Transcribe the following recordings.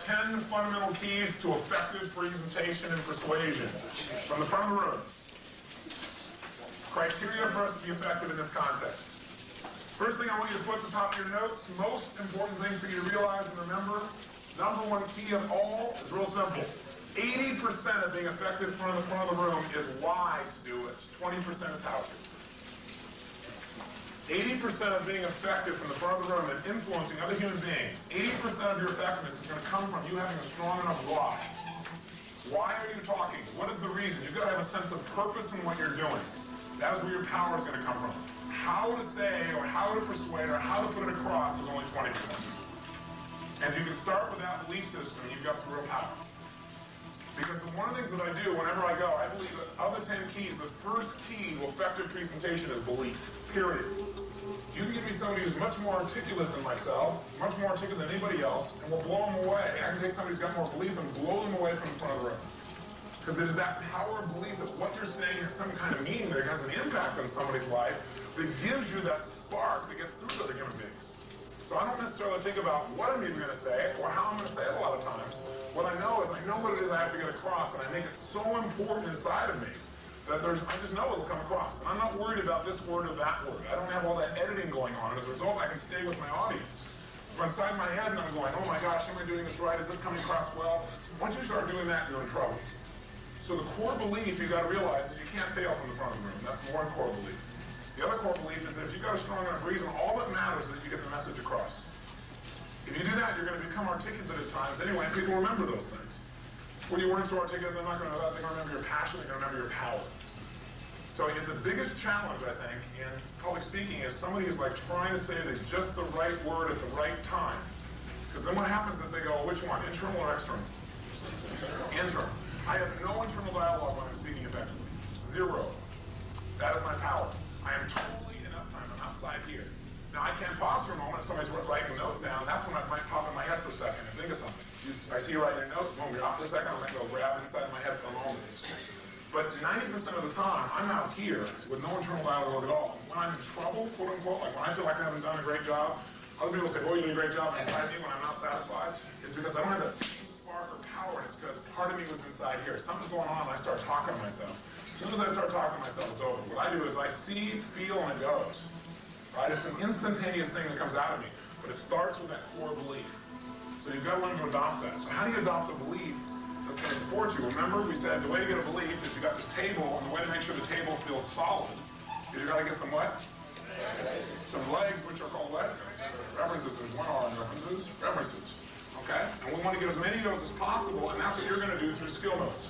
10 fundamental keys to effective presentation and persuasion. From the front of the room. Criteria for us to be effective in this context. First thing I want you to put at the top of your notes, most important thing for you to realize and remember, number one key of all is real simple. 80% of being effective from the front of the room is why to do it. 20% is how to. 80% of being effective from the front of the room and influencing other human beings, 80% of your effectiveness is going to come from you having a strong enough why. Why are you talking? What is the reason? You've got to have a sense of purpose in what you're doing. That is where your power is going to come from. How to say or how to persuade or how to put it across is only 20%. And if you can start with that belief system, you've got some real power. Because one of the things that I do whenever I go, I believe that of the 10 keys, the first key to effective presentation is belief, period. You can give me somebody who's much more articulate than myself, much more articulate than anybody else, and we'll blow them away. I can take somebody who's got more belief and blow them away from the front of the room. Because it is that power of belief that what you're saying has some kind of meaning, that it has an impact on somebody's life, that gives you that spark that gets through to other human beings. So I don't necessarily think about what I'm even going to say or how I'm going to say it a lot of times. What I know is I know what it is I have to get across, and I make it so important inside of me that I just know it'll come across. And I'm not worried about this word or that word. I don't have all that editing going on. As a result, I can stay with my audience. But inside my head, and I'm going, oh my gosh, am I doing this right? Is this coming across well? Once you start doing that, you're in trouble. So the core belief you've got to realize is you can't fail from the front of the room. That's one core belief. The other core belief is that if you've got a strong enough reason, all that matters is that you get the message across. If you do that, you're going to become articulate at times anyway, and people remember those things. When you weren't so articulate, they're not going to know that. They're going to remember your passion, they're going to remember your power. So the biggest challenge, I think, in public speaking is somebody who's like trying to say just the right word at the right time. Because then what happens is they go, which one, internal or external? Internal. I have no internal dialogue when I'm speaking effectively. Zero. That is my power. I am totally in uptime. I'm outside here. Now, I can't pause for a moment if somebody's writing notes down. That's when I might pop in my head for a second and think of something. I see you writing your notes, boom, you're off for a second, I'm going to go grab inside my head for a moment. But 90% of the time, I'm out here with no internal dialogue at all. When I'm in trouble, quote unquote, like when I feel like I haven't done a great job, other people say, boy, you did a great job inside me when I'm not satisfied. It's because I don't have that spark or power, and it's because part of me was inside here. Something's going on, and I start talking to myself. As soon as I start talking to myself, it's over. What I do is I see, feel, and it goes. Right? It's an instantaneous thing that comes out of me, but it starts with that core belief. So you've got to learn to adopt that. So how do you adopt a belief that's going to support you? Remember, we said the way to get a belief is you got this table, and the way to make sure the table feels solid is you got to get some what? Some legs, which are called what? References. There's one R in references. References. Okay? And we want to get as many of those as possible, and that's what you're going to do through skill notes.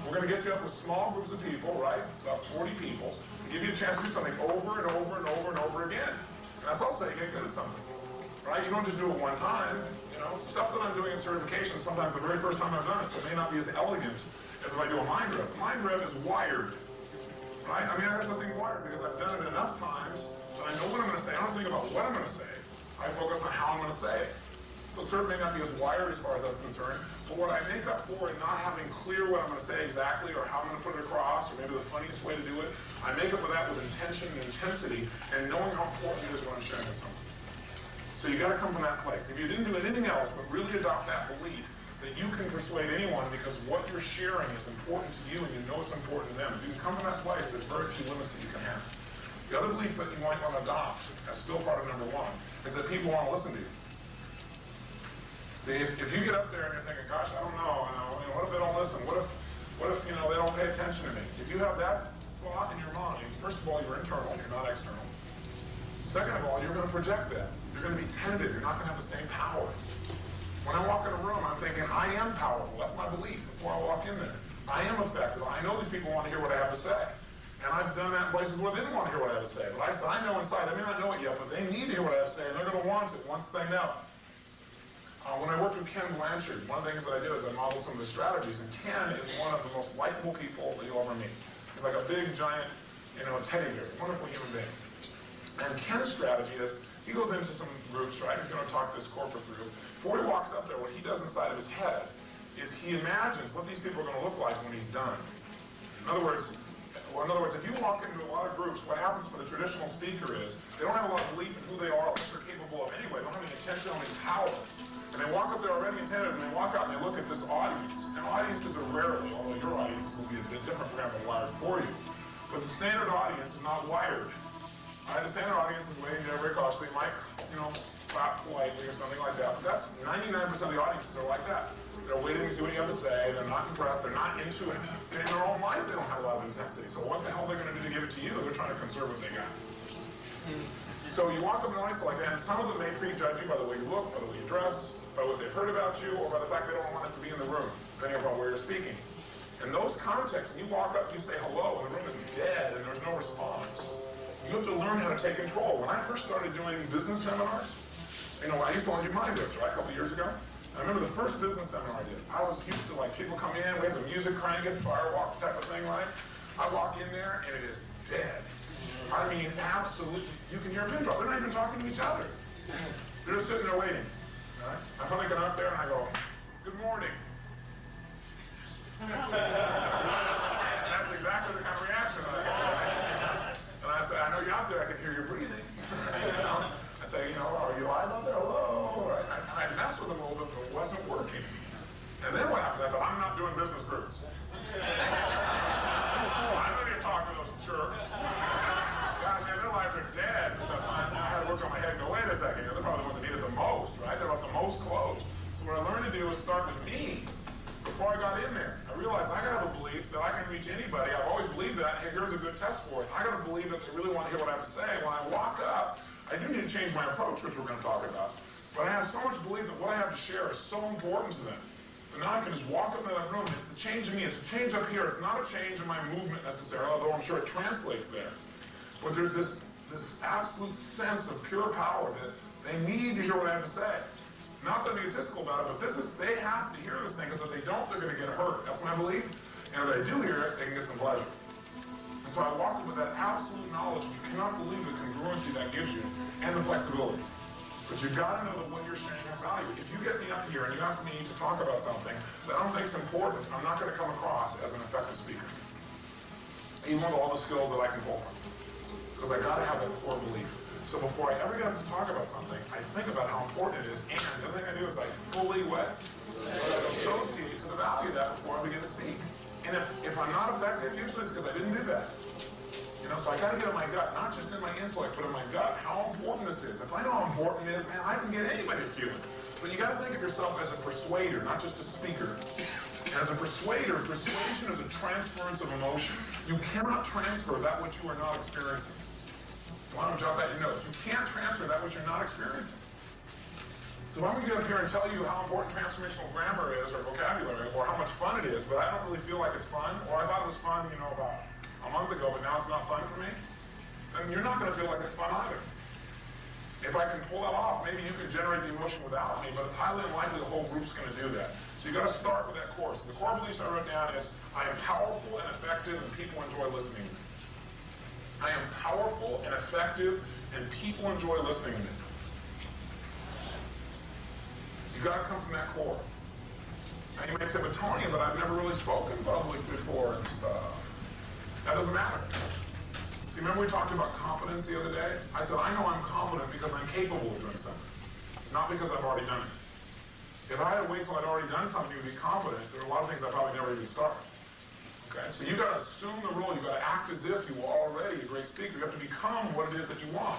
We're going to get you up with small groups of people, right? About 40 people. Give you a chance to do something over and over and over and over again. And that's also how you get good at something, right? You don't just do it one time. You know, stuff that I'm doing in certification, sometimes the very first time I've done it, so it may not be as elegant as if I do a mind rev. A mind rev is wired, right? I mean, I have nothing wired because I've done it enough times that I know what I'm going to say. I don't think about what I'm going to say. I focus on how I'm going to say it. So certainly may not be as wired as far as that's concerned, but what I make up for in not having clear what I'm going to say exactly or how I'm going to put it across or maybe the funniest way to do it, I make up for that with intention and intensity and knowing how important it is when I'm sharing with someone. So you got to come from that place. If you didn't do anything else but really adopt that belief that you can persuade anyone because what you're sharing is important to you and you know it's important to them, if you can come from that place, there's very few limits that you can have. The other belief that you might want to adopt, that's still part of number one, is that people want to listen to you. See, if you get up there and you're thinking, gosh, I don't know, what if they don't listen? What if they don't pay attention to me? If you have that thought in your mind, first of all, you're internal, you're not external. Second of all, you're going to project that. You're going to be tentative. You're not going to have the same power. When I walk in a room, I'm thinking, I am powerful. That's my belief before I walk in there. I am effective. I know these people want to hear what I have to say. And I've done that in places where they didn't want to hear what I have to say. But I know inside, they may not know it yet, but they need to hear what I have to say, and they're going to want it once they know. When I worked with Ken Blanchard, one of the things that I did is I modeled some of the strategies, and Ken is one of the most likable people that you'll ever meet. He's like a big, giant, teddy bear, wonderful human being. And Ken's strategy is, he goes into some groups, right? He's going to talk to this corporate group. Before he walks up there, what he does inside of his head is he imagines what these people are going to look like when he's done. In other words, if you walk into a lot of groups, what happens for the traditional speaker is they don't have a lot of belief in who they are, what they're capable of anyway. They don't have any attention, any power. And they walk up there already intended, and they out and they look at this audience, and audiences are rarely, although your audiences will be a bit different, we're going to have them wired for you. But the standard audience is not wired. The standard audience is waiting there very cautiously, might, clap politely or something like that. But that's 99% of the audiences are like that. They're waiting to see what you have to say. They're not impressed. They're not into it. In their own life, they don't have a lot of intensity. So what the hell are they going to do to give it to you? They're trying to conserve what they got. So you walk up an audience like that, and some of them may prejudge you by the way you look, by the way you dress, by what they've heard about you, or by the fact they don't want it to be in the room, depending upon where you're speaking. In those contexts, when you walk up, you say hello, and the room is dead, and there's no response. You have to learn how to take control. When I first started doing business seminars, I used to only do mind grips, right, a couple years ago. I remember the first business seminar I did. I was used to, people come in, we have the music cranking, firewalk type of thing, right? I walk in there, and it is dead. I mean, absolutely. You can hear a pin drop. They're not even talking to each other. They're just sitting there waiting. Right? I finally get up there and I go, "Good morning." And that's exactly the kind of reaction that I get. And I say, "I know you're out there. I can hear you breathing." I say, "Are you alive out there? Hello?" And I mess with them a little bit, but it wasn't working. And then what happens? I thought, I'm not doing business groups. I'm going to talk to those jerks. God, man, their lives are dead. So I had to work on my head and go, wait a second, they're probably the ones that need it the most, right? They're about the most close. So what I learned to do was start with me before I got in there. I realized I got to have a belief that I can reach anybody. I've always believed that. Hey, here's a good test for it. I got to believe that they really want to hear what I have to say. When I walk up, I do need to change my approach, which we're going to talk about. But I have so much belief that what I have to share is so important to them. And now I can just walk up into that room. It's the change in me. It's a change up here. It's not a change in my movement necessarily, although I'm sure it translates there. But there's this absolute sense of pure power that they need to hear what I have to say. Not that I'm egotistical about it, but they have to hear this thing, because if they don't, they're going to get hurt. That's my belief. And if they do hear it, they can get some pleasure. And so I walk in with that absolute knowledge. You cannot believe the congruency that gives you and the flexibility. But you've got to know that what you're sharing has value. If you get me up here and you ask me to talk about something that I don't think is important, I'm not going to come across as an effective speaker. Even with all the skills that I can pull from. Because I got to have that core belief. So before I ever get up to talk about something, I think about how important it is, and the other thing I do is I fully associate to the value of that before I begin to speak. And if I'm not effective, usually it's because I didn't do that. So I got to get in my gut, not just in my intellect, but in my gut, how important this is. If I know how important it is, man, I can get anybody to feel it. But you got to think of yourself as a persuader, not just a speaker. As a persuader, persuasion is a transference of emotion. You cannot transfer that which you are not experiencing. Why don't you jot that in your notes? You can't transfer that which you're not experiencing. So I'm going to get up here and tell you how important transformational grammar is, or vocabulary, or how much fun it is, but I don't really feel like it's fun, or I thought it was fun, about a month ago, but now it's not fun for me, then you're not going to feel like it's fun either. If I can pull that off, maybe you can generate the emotion without me, but it's highly unlikely the whole group's going to do that. So you got to start with that core. So the core beliefs I wrote down is, I am powerful and effective, and people enjoy listening to me. I am powerful and effective, and people enjoy listening to me. You got to come from that core. Now you may say, but Tony, but I've never really spoken public before and stuff. That doesn't matter. See, remember we talked about competence the other day? I said, I know I'm competent because I'm capable of doing something, not because I've already done it. If I had to wait till I'd already done something to be competent, there are a lot of things I probably never even start. Okay, so you got to assume the role. You got to act as if you were already a great speaker. You have to become what it is that you want.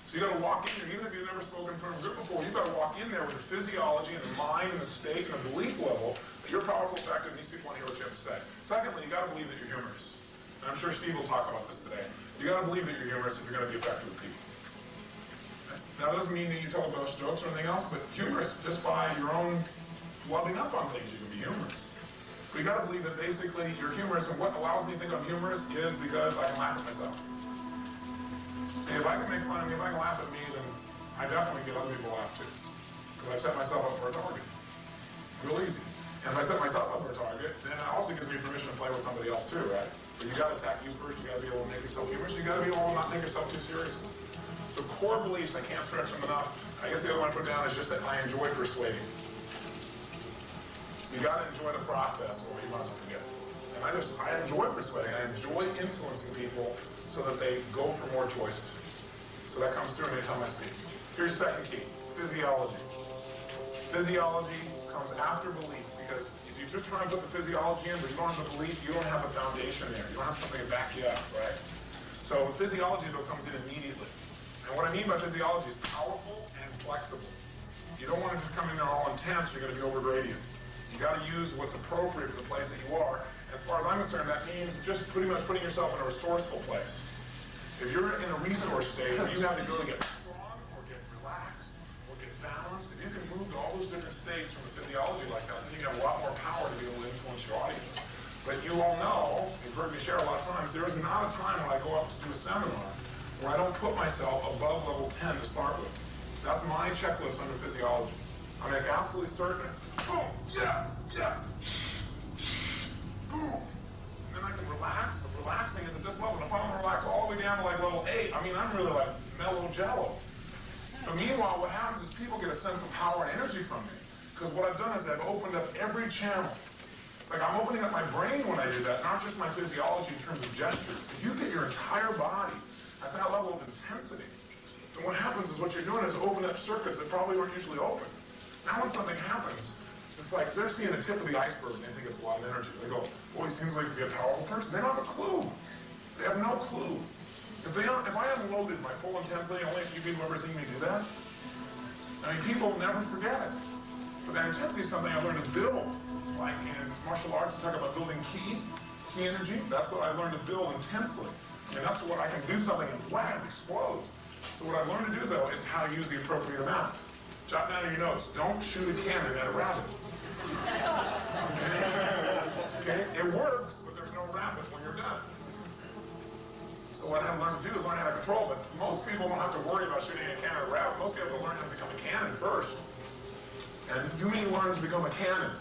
So you got to walk in there, even if you've never spoken in front of a group before, you got to walk in there with the physiology and the mind and the state and the belief level that you're powerful, effective, and these people want to hear what you have to say. Secondly, you got to believe that you're humorous. And I'm sure Steve will talk about this today. You got to believe that you're humorous if you're going to be effective with people. Now, that doesn't mean that you tell ghost jokes or anything else, but humorous, just by your own flubbing up on things, you can be humorous. But you got to believe that basically you're humorous, and what allows me to think I'm humorous is because I can laugh at myself. See, if I can make fun of me, if I can laugh at me, then I definitely get other people to laugh too. Because I've set myself up for a target. Real easy. And if I set myself up for a target, then it also gives me permission to play with somebody else too, right? But you got to attack you first. You got to be able to make yourself humorous. You got to be able to not take yourself too seriously. So core beliefs, I can't stretch them enough. I guess the other one I put down is just that I enjoy persuading. You got to enjoy the process, or you might as well forget it. And I enjoy persuading. I enjoy influencing people so that they go for more choices. So that comes through anytime I speak. Here's the second key: physiology. Physiology comes after belief, because if you just try and put the physiology in, but you don't have the belief, you don't have a foundation there. You don't have something to back you up, right? So physiology, though, comes in immediately. And what I mean by physiology is powerful and flexible. You don't want to just come in there all intense, you're going to be over gradient. You got to use what's appropriate for the place that you are. As far as I'm concerned, that means just pretty much putting yourself in a resourceful place. If you're in a resource state where you have the ability to get strong or get relaxed or get balanced, if you can move to all those different states from a physiology like that, then you have a lot more power to be able to influence your audience. But you all know, you've heard me share a lot of times, there is not a time when I go up to do a seminar where I don't put myself above level 10 to start with. That's my checklist under physiology. I make absolutely certain, boom, yes, yes, boom. And then I can relax, but relaxing is at this level. And if I'm gonna relax all the way down to like level 8, I mean, I'm really like mellow jello. But meanwhile, what happens is people get a sense of power and energy from me. Because what I've done is I've opened up every channel. It's like I'm opening up my brain when I do that, not just my physiology in terms of gestures. If you get your entire body at that level of intensity, then what happens is what you're doing is open up circuits that probably weren't usually open. Now when something happens, it's like they're seeing the tip of the iceberg and they think it's a lot of energy. They go, boy, he seems like to be a powerful person. They don't have a clue. They have no clue. If I unloaded my full intensity, only a few people have ever seen me do that. I mean, people never forget it. But that intensity is something I learned to build. Like in martial arts, they talk about building ki energy. That's what I learned to build intensely. I mean, that's what I can do something and wham, explode. So what I've learned to do, though, is how to use the appropriate amount. Jot down in your notes, don't shoot a cannon at a rabbit. Okay? It works, but there's no rabbit when you're done. So what I've learned to do is learn how to control, but most people don't have to worry about shooting a cannon at a rabbit. Most people learn how to become a cannon first. And you need to learn to become a cannon.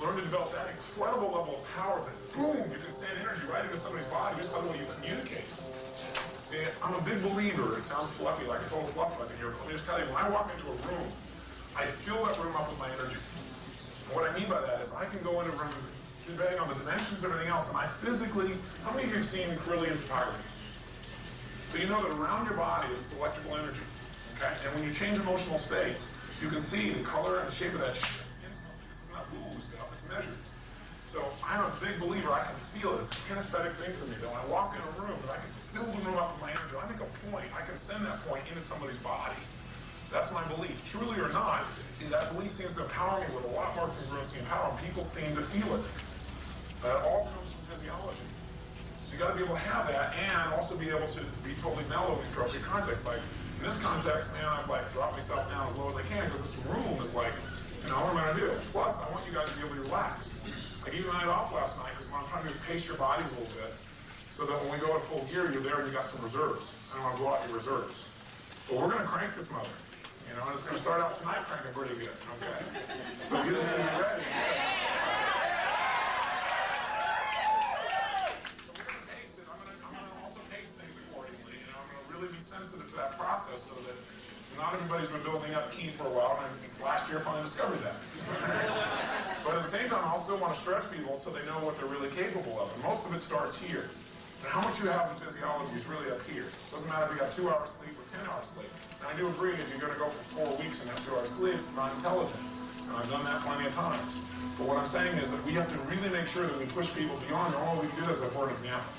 Learn to develop that incredible level of power that, boom, you can send energy right into somebody's body just by the way you communicate. See, I'm a big believer, it sounds fluffy, like a total fluff like in here, but let me just tell you, when I walk into a room, I fill that room up with my energy. And what I mean by that is I can go in a room, depending on the dimensions and everything else, and I physically, how many of you have seen Kirlian photography? So you know that around your body is electrical energy, okay? And when you change emotional states, you can see the color and the shape of that shift instantly. This is not woo-woo stuff, it's measured. So I'm a big believer, I can feel it. It's a kinesthetic thing for me. That when I walk in a room, that I can fill the room up with my energy. I make a point, I can send that point into somebody's body. That's my belief. Truly or not, that belief seems to empower me with a lot more congruency and power, and people seem to feel it. It all comes from physiology. So you got to be able to have that, and also be able to be totally mellow in the appropriate context. Like in this context, man, I've like dropped myself down as low as I can because this room is like, you know, what am I gonna do? Plus, I want you guys to be able to relax. I gave you a night off last night because what I'm trying to do is pace your bodies a little bit, so that when we go at full gear, you're there and you got some reserves. I don't want to blow out your reserves. But we're gonna crank this mother. You know, and it's gonna start out tonight cranking pretty good. Okay. So you just need to be ready. Really be sensitive to that process so that not everybody's been building up ki for a while, and this last year finally discovered that. But at the same time, I'll still want to stretch people so they know what they're really capable of. And most of it starts here. And how much you have in physiology is really up here. Doesn't matter if you got 2 hours sleep or 10 hours sleep. And I do agree, if you're going to go for 4 weeks and have 2 hours sleep, it's not intelligent. And I've done that plenty of times. But what I'm saying is that we have to really make sure that we push people beyond, and all we can do is for an example.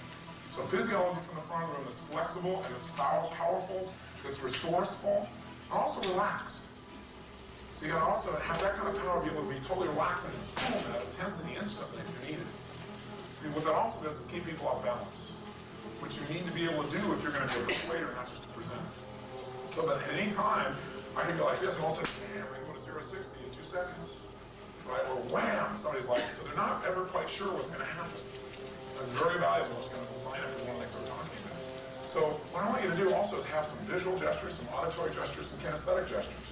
So physiology from the front of the room that's flexible and it's powerful, it's resourceful, and also relaxed. So you gotta also have that kind of power to be able to be totally relaxed and boom, that intensity instantly if you need it. See, what that also does is keep people off balance, which you need to be able to do if you're gonna be a persuader, not just a presenter. So that at any time, I can go like this and also say, damn, I can go to 0 to 60 in 2 seconds. Right? Or wham, somebody's like, so they're not ever quite sure what's gonna happen. That's very valuable. It's going to line up with one of the things we're talking about. So what I want you to do also is have some visual gestures, some auditory gestures, some kinesthetic gestures.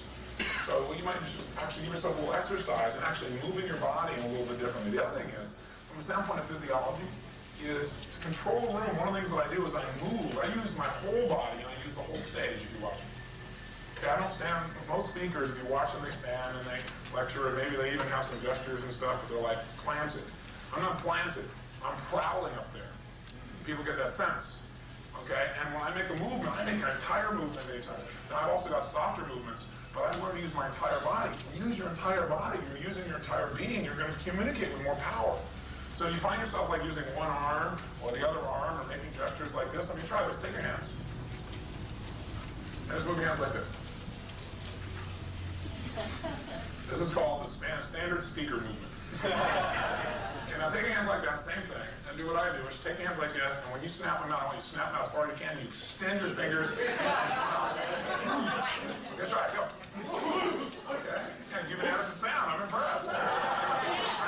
So what you might do is just actually give yourself a little exercise and actually moving your body a little bit differently. The other thing is, from the standpoint of physiology, is to control the room. One of the things that I do is I move. I use my whole body and I use the whole stage if you watch me. Okay, I don't stand. Most speakers, if you watch them, they stand and they lecture, and maybe they even have some gestures and stuff, but they're like planted. I'm not planted. I'm prowling up there. People get that sense. Okay? And when I make a movement, I make an entire movement anytime. Now, I've also got softer movements, but I learned to use my entire body. When you use your entire body, you're using your entire being, you're going to communicate with more power. So if you find yourself like using one arm or the other arm or making gestures like this, I mean, try this. Take your hands. And just move your hands like this. This is called the standard speaker movement. Okay, now take your hands like that, same thing, and do what I do, which take your hands like this, and when you snap them out, I want you to snap them out as far as you can, you extend your fingers. Okay, try it, go. Okay, and give it out of the sound, I'm impressed. I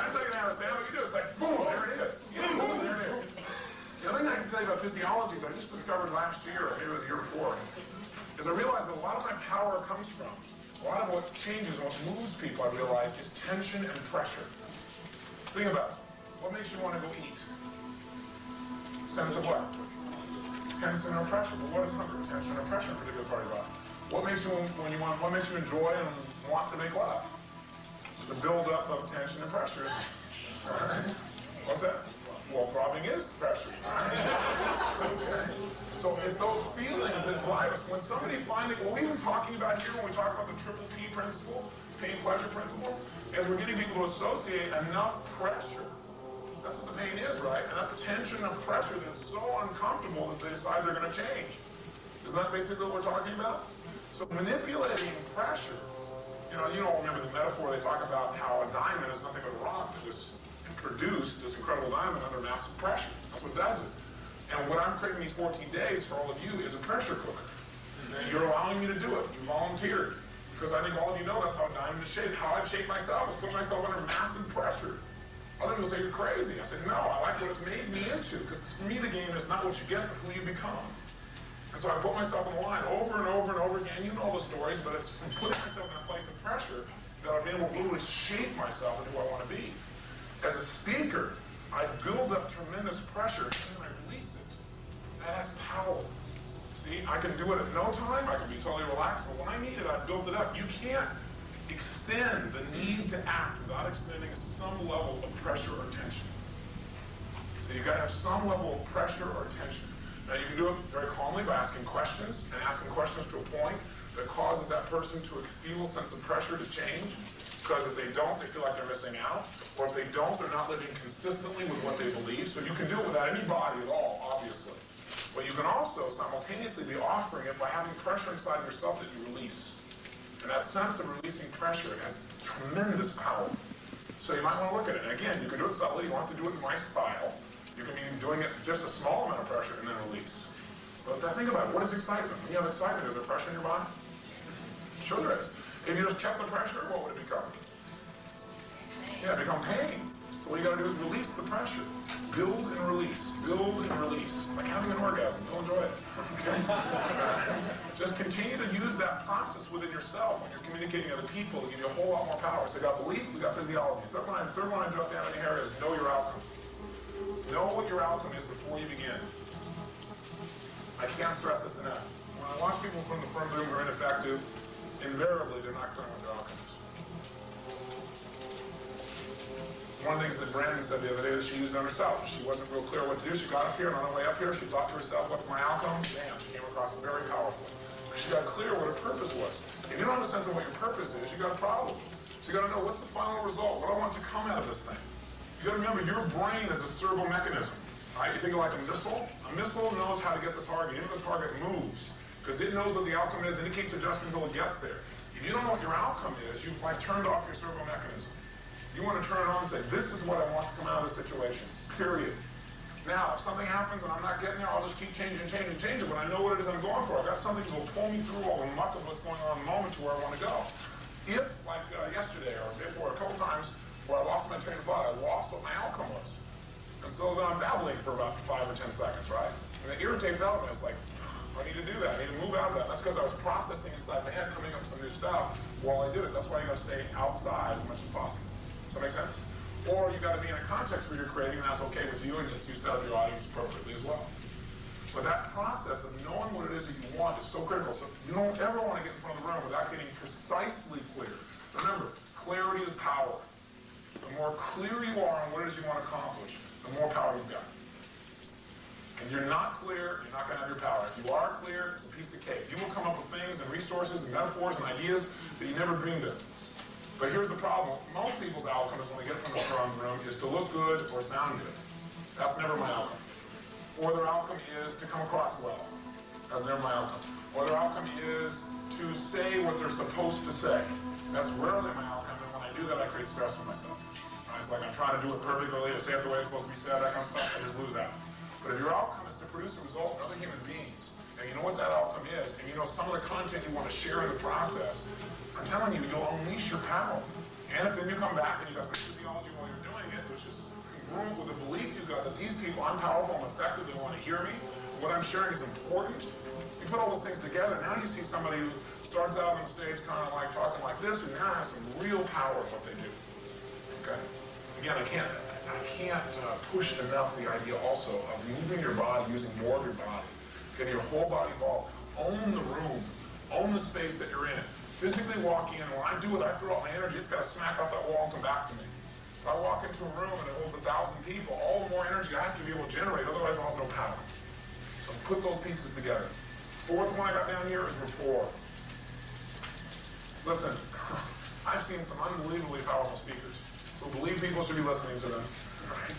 didn't tell you to have a sound, what you do, it's like, boom, there it is. Boom, there it is. The other thing I can tell you about physiology that I just discovered last year, or maybe it was the year before, is I realized that a lot of my power comes from, a lot of what changes and what moves people, I realize, is tension and pressure. Think about it. What makes you want to go eat? Sense of what? Tension or pressure. But what is hunger? Tension or pressure in a particular part of your body. What makes you what makes you enjoy and want to make love? It's a build-up of tension and pressure, isn't it? All right. What's that? Well, throbbing is pressure. Right? Okay. So it's those feelings that drive us. When somebody finally, what we've been talking about here when we talk about the triple P principle, pain-pleasure principle, is we're getting people to associate enough pressure. That's what the pain is, right? Enough tension and pressure that's so uncomfortable that they decide they're going to change. Isn't that basically what we're talking about? So manipulating pressure, you don't remember the metaphor they talk about how a diamond is nothing but a rock that was produced, this incredible diamond, under massive pressure. That's what does it. And what I'm creating these 14 days for all of you is a pressure cooker. And you're allowing me to do it. You volunteered. Because I think all of you know that's how a diamond is shaped. How I've shaped myself is put myself under massive pressure. Other people say you're crazy. I said, no, I like what it's made me into. Because for me, the game is not what you get, but who you become. And so I put myself on the line over and over and over again. You know the stories, but it's putting myself in a place of pressure that I've been able to literally shape myself into who I want to be. As a speaker, I build up tremendous pressure and then I release it. That has power. See, I can do it at no time. I can be totally relaxed, but when I need it, I've built it up. You can't extend the need to act without extending some level of pressure or tension. So you've got to have some level of pressure or tension. Now you can do it very calmly by asking questions, and asking questions to a point that causes that person to feel a sense of pressure to change. Because if they don't, they feel like they're missing out. Or if they don't, they're not living consistently with what they believe. So you can do it without any body at all, obviously. But you can also simultaneously be offering it by having pressure inside yourself that you release. And that sense of releasing pressure has tremendous power. So you might want to look at it. And again, you can do it subtly. You don't have to do it in my style. You can be doing it just a small amount of pressure and then release. But think about it. What is excitement? When you have excitement, is there pressure in your body? Sure there is. If you just kept the pressure, what would it become? Yeah, it become pain. So what you got to do is release the pressure. Build and release. Build and release. Like having an orgasm. You'll enjoy it. Okay? Just continue to use that process within yourself when you're communicating with other people to give you a whole lot more power. So we got belief, we got physiology. Third one I jot down in here is know your outcome. Know what your outcome is before you begin. I can't stress this enough. When I watch people from the front room who are ineffective, invariably they're not clear what their outcome is. One of the things that Brandon said the other day that she used on herself, she wasn't real clear what to do. She got up here, and on her way up here, she thought to herself, what's my outcome? Bam, she came across very powerfully. She got clear what her purpose was. If you don't have a sense of what your purpose is, you got a problem. So you got to know, what's the final result? What do I want to come out of this thing? You got to remember, your brain is a servo mechanism. Right? You think of like a missile. A missile knows how to get the target. Even the target moves, because it knows what the outcome is, and it keeps adjusting until it gets there. If you don't know what your outcome is, you've like turned off your servo mechanism. You want to turn it on and say, this is what I want to come out of the situation, period. Now, if something happens and I'm not getting there, I'll just keep changing, but I know what it is I'm going for. I've got something that will pull me through all the muck of what's going on in the moment to where I want to go. If, like yesterday or before, a couple times where I lost my train of thought, I lost what my outcome was. And so then I'm babbling for about 5 or 10 seconds, right? And it irritates out of me. It's like, I need to do that. I need to move out of that. That's because I was processing inside my head, coming up with some new stuff while I did it. That's why you got to stay outside as much as possible. Does that make sense? Or you got to be in a context where you're creating, and that's okay with you, and you set up your audience appropriately as well. But that process of knowing what it is that you want is so critical. So you don't ever want to get in front of the room without getting precisely clear. Remember, clarity is power. The more clear you are on what it is you want to accomplish, the more power you've got. And you're not clear, you're not going to have your power. If you are clear, it's a piece of cake. You will come up with things and resources and metaphors and ideas that you never dreamed of. But here's the problem. Most people's outcome is when they get from the front room is to look good or sound good. That's never my outcome. Or their outcome is to come across well. That's never my outcome. Or their outcome is to say what they're supposed to say. That's rarely my outcome, and when I do that, I create stress for myself. Right? It's like I'm trying to do it perfectly, or say it the way it's supposed to be said, that kind of stuff, I just lose that. But if your outcome is to produce a result in other human beings, and you know what that outcome is, and you know some of the content you want to share in the process, I'm telling you, you'll unleash your power. And if then you come back and you got some physiology while you're doing it, which is congruent with the belief you got that these people, I'm powerful, I'm effective, they want to hear me, what I'm sharing is important. You put all those things together, now you see somebody who starts out on the stage kind of like talking like this, who now has some real power in what they do. Okay? Again, I can't push enough the idea also of moving your body, using more of your body, getting your whole body involved. Own the room, own the space that you're in. Physically walk in, when I do it, I throw out my energy, it's got to smack off that wall and come back to me. If I walk into a room and it holds 1,000 people, all the more energy I have to be able to generate, otherwise I'll have no power. So put those pieces together. Fourth one I got down here is rapport. Listen, I've seen some unbelievably powerful speakers who believe people should be listening to them, right?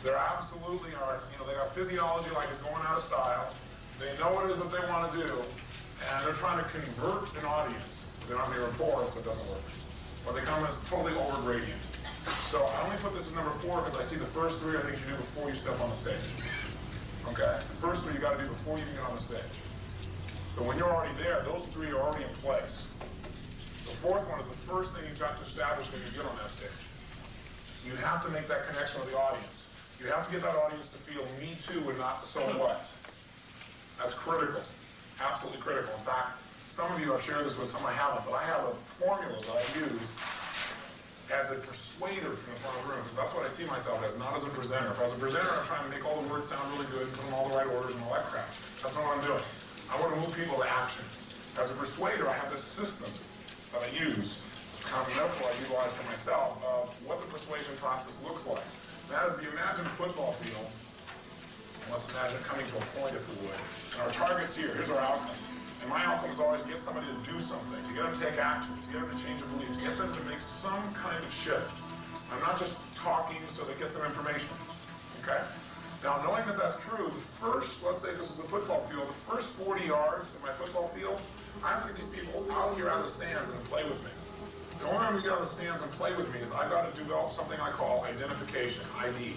They're absolutely are, they got physiology like it's going out of style. They know what it is that they want to do, and they're trying to convert an audience. They don't have any rapport, so it doesn't work. Or they come as totally over gradient. So I only put this as number 4 because I see the first 3 are things you do before you step on the stage. Okay? The first 3 you got to do before you even get on the stage. So when you're already there, those 3 are already in place. The 4th one is the first thing you've got to establish when you get on that stage. You have to make that connection with the audience. You have to get that audience to feel me too and not so what. That's critical. Absolutely critical. In fact, some of you I've shared this with, some I haven't, but I have a formula that I use as a persuader from the front of the room, because that's what I see myself as, not as a presenter. If I was a presenter, I'm trying to make all the words sound really good and put them in all the right orders and all that crap. That's not what I'm doing. I want to move people to action. As a persuader, I have this system that I use. It's kind of a metaphor I utilize for myself of what the persuasion process looks like. That is, if you imagine a football field, let's imagine it coming to a point, if we would. And our target's here. Here's our outcome. And my outcome is always to get somebody to do something, to get them to take action, to get them to change a belief, to get them to make some kind of shift. I'm not just talking so they get some information, okay? Now, knowing that that's true, the first, let's say this is a football field, the first 40 yards in my football field, I have to get these people out here out of the stands and play with me. The only way to get out of the stands and play with me is I've got to develop something I call identification, ID.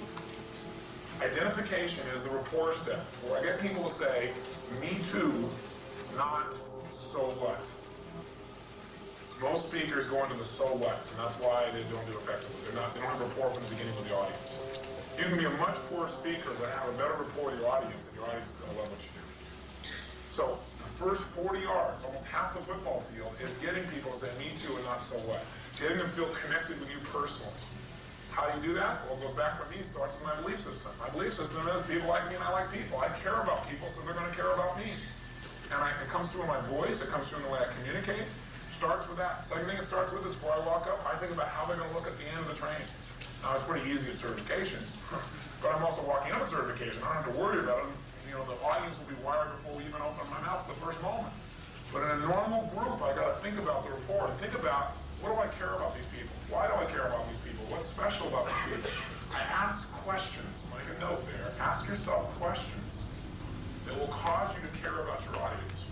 Identification is the rapport step, where I get people to say, me too, not so what. Most speakers go into the so whats, and that's why they don't do effectively. They don't have rapport from the beginning with the audience. You can be a much poorer speaker, but have a better rapport with your audience, and your audience is going to love what you do. So the first 40 yards, almost half the football field, is getting people to say me too and not so what. Getting them to feel connected with you personally. How do you do that? Well, it goes back from me, starts with my belief system. My belief system is people like me and I like people. I care about people, so they're going to care about me. And it comes through in my voice, it comes through in the way I communicate. Starts with that. Second thing it starts with is before I walk up, I think about how they're going to look at the end of the training. Now, it's pretty easy at certification, but I'm also walking up at certification. I don't have to worry about it. The audience will be wired before we even open my mouth at the first moment. But in a normal group, I got to think about the rapport and think about, what do I care about these people? Why do I care about these people? What's special about these people? I ask questions. Make a note there. Ask yourself questions that will cause you to care about your audience.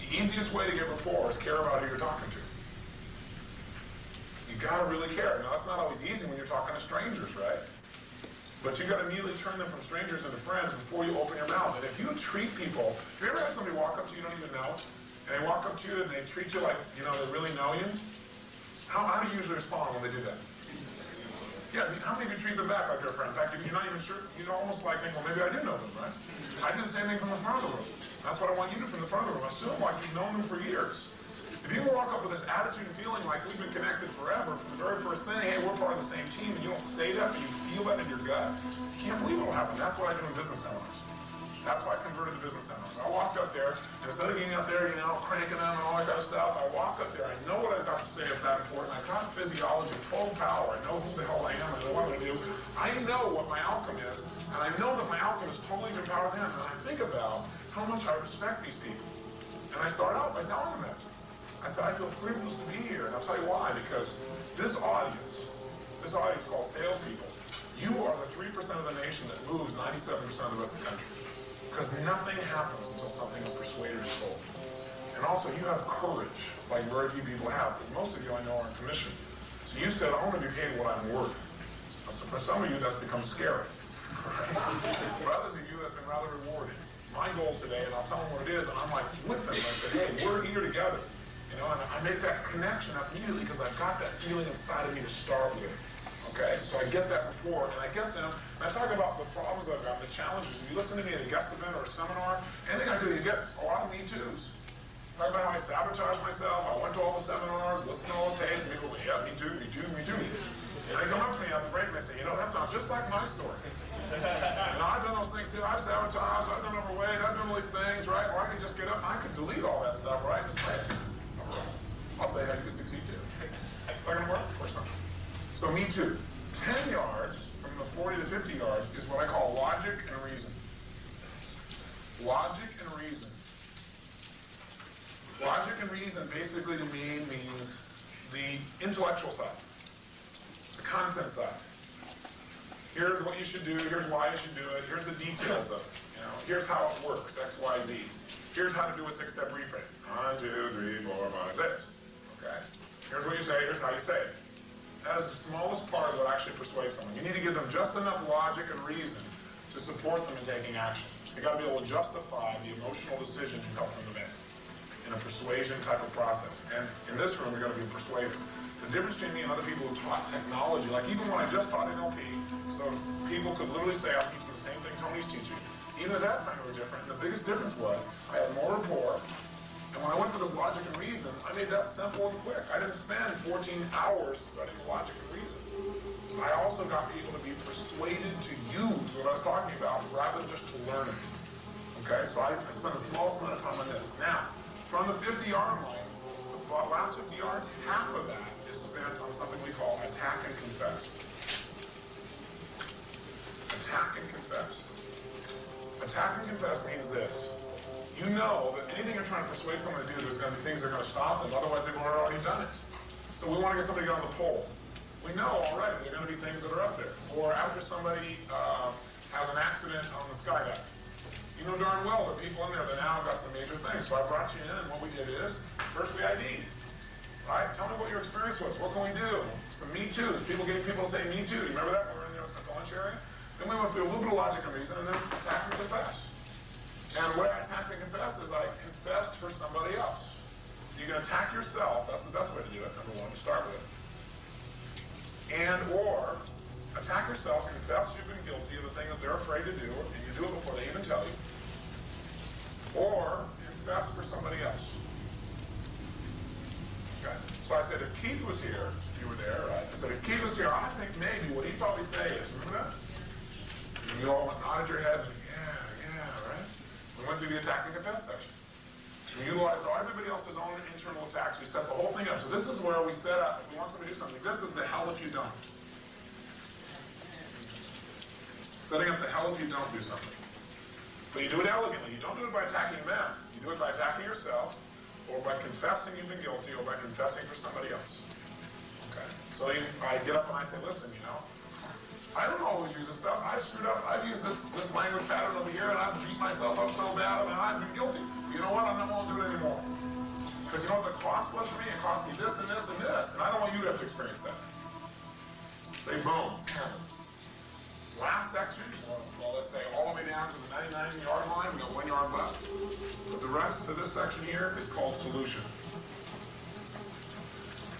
The easiest way to get rapport is care about who you're talking to. You gotta really care. Now, that's not always easy when you're talking to strangers, right? But you gotta immediately turn them from strangers into friends before you open your mouth. And if you treat people, have you ever had somebody walk up to you you don't even know, and they walk up to you and they treat you like, they really know you? How do you usually respond when they do that? Yeah, how many of you treat them back like they're a friend? In fact, you're not even sure, you almost like think, well, maybe I did know them, right? I did the same thing from the front of the room. That's what I want you to do from the front of the room. Assume like you've known them for years. If you walk up with this attitude and feeling like we've been connected forever from the very first thing, hey, we're part of the same team, and you don't say that, but you feel that in your gut, you can't believe what will happen. That's what I do in business seminars. That's why I converted to business seminars. I walked up there, and instead of getting up there, cranking them and all that kind of stuff, I walked up there. I know what I've got to say is that important. I've got physiology, total power. I know who the hell I am. I know what I'm going to do. I know what my outcome is, and I know that my outcome is totally to empower them. And I think about how much I respect these people. And I start out by telling them that. I said, I feel privileged to be here, and I'll tell you why. Because this audience called salespeople, you are the 3% of the nation that moves 97% of the rest of the country. Because nothing happens until something is persuaded or sold. And also, you have courage, like very few people have. Because most of you I know are on commission. So you said, I want to be paid what I'm worth. For some of you, that's become scary. Right? For others of you, that's been rather rewarding. My goal today, and I'll tell them what it is, and I'm like with them. I said, hey, we're here together. And I make that connection up immediately because I've got that feeling inside of me to start with. Okay, so I get that rapport, and I get them, and I talk about the problems I've got, the challenges. If you listen to me at a guest event or a seminar, anything I do, you get a lot of me too's. Talk about how I sabotage myself. I went to all the seminars, listened to all the tapes, and people go, yeah, me too, me too, me too. And they come up to me after the break and they say, that sounds just like my story. And I've done those things too. I've sabotaged, I've done overweight, I've done all these things, right? Or I can just get up and I can delete all that stuff, right? And just say, I'll tell you how you can succeed too. Is that going to work? Of course not. So me too. 10 yards from the 40 to 50 yards is what I call logic and reason. Logic and reason. Logic and reason basically to me means the intellectual side, the content side. Here's what you should do, here's why you should do it, here's the details of it. Here's how it works, X, Y, Z. Here's how to do a 6-step reframe. 1, 2, 3, 4, 5, 6. Okay? Here's what you say, here's how you say it. That is the smallest part of what actually persuades someone. You need to give them just enough logic and reason to support them in taking action. You've got to be able to justify the emotional decision you help them to make in a persuasion type of process. And in this room, you're going to be persuaded. The difference between me and other people who taught technology, like even when I just taught NLP, so people could literally say, I'm teaching the same thing Tony's teaching. Even at that time, it was different. And the biggest difference was I had more rapport. And when I went for this logic and reason, I made that simple and quick. I didn't spend 14 hours studying logic and reason. I also got people to be persuaded to use what I was talking about rather than just to learn it. Okay, so I spent the smallest amount of time on this. Now, from the 50-yard line, the last 50 yards, half of that is spent on something we call attack and confess. Attack and confess. Attack and confess means this. You know that anything you're trying to persuade someone to do, there's going to be things that are going to stop them, otherwise they've already done it. So we want to get somebody to get on the pole. We know already there are going to be things that are up there. Or after somebody has an accident on the skydive. You know darn well there are people in there that now have got some major things. So I brought you in, and what we did is, first we ID'd. Right? Tell me what your experience was. What can we do? Some Me Too's. Getting people to say Me Too. You remember that when we were in there at the lunch area? Then we went through a little bit of logic and reason, and then attack and confess. And the way I attack and confess is I confessed for somebody else. You can attack yourself. That's the best way to do it, number one, to start with. And or attack yourself, confess you've been guilty of the thing that they're afraid to do, and you do it before they even tell you. Or confess for somebody else. Okay. So I said, if Keith was here, you were there, right? I said, if Keith was here, I think maybe what he'd probably say is, remember that? And you all nodded your heads and right? We went through the attack and confess section. We utilized everybody else's own internal attacks. We set the whole thing up. So this is where we set up, if we want somebody to do something, this is the hell if you don't. Setting up the hell if you don't do something. But you do it elegantly. You don't do it by attacking them. You do it by attacking yourself, or by confessing you've been guilty, or by confessing for somebody else. Okay? So I get up and I say, listen, I don't always use this stuff. I screwed up. I've used this language pattern over here, and I've beat myself up so bad, and I've been guilty. But you know what? I'm not going to do it anymore. Because you know what the cost was for me? It cost me this and this and this, and I don't want you to have to experience that. They boom. Last section, well, let's say all the way down to the 99-yard line. We got 1 yard left. But the rest of this section here is called solution.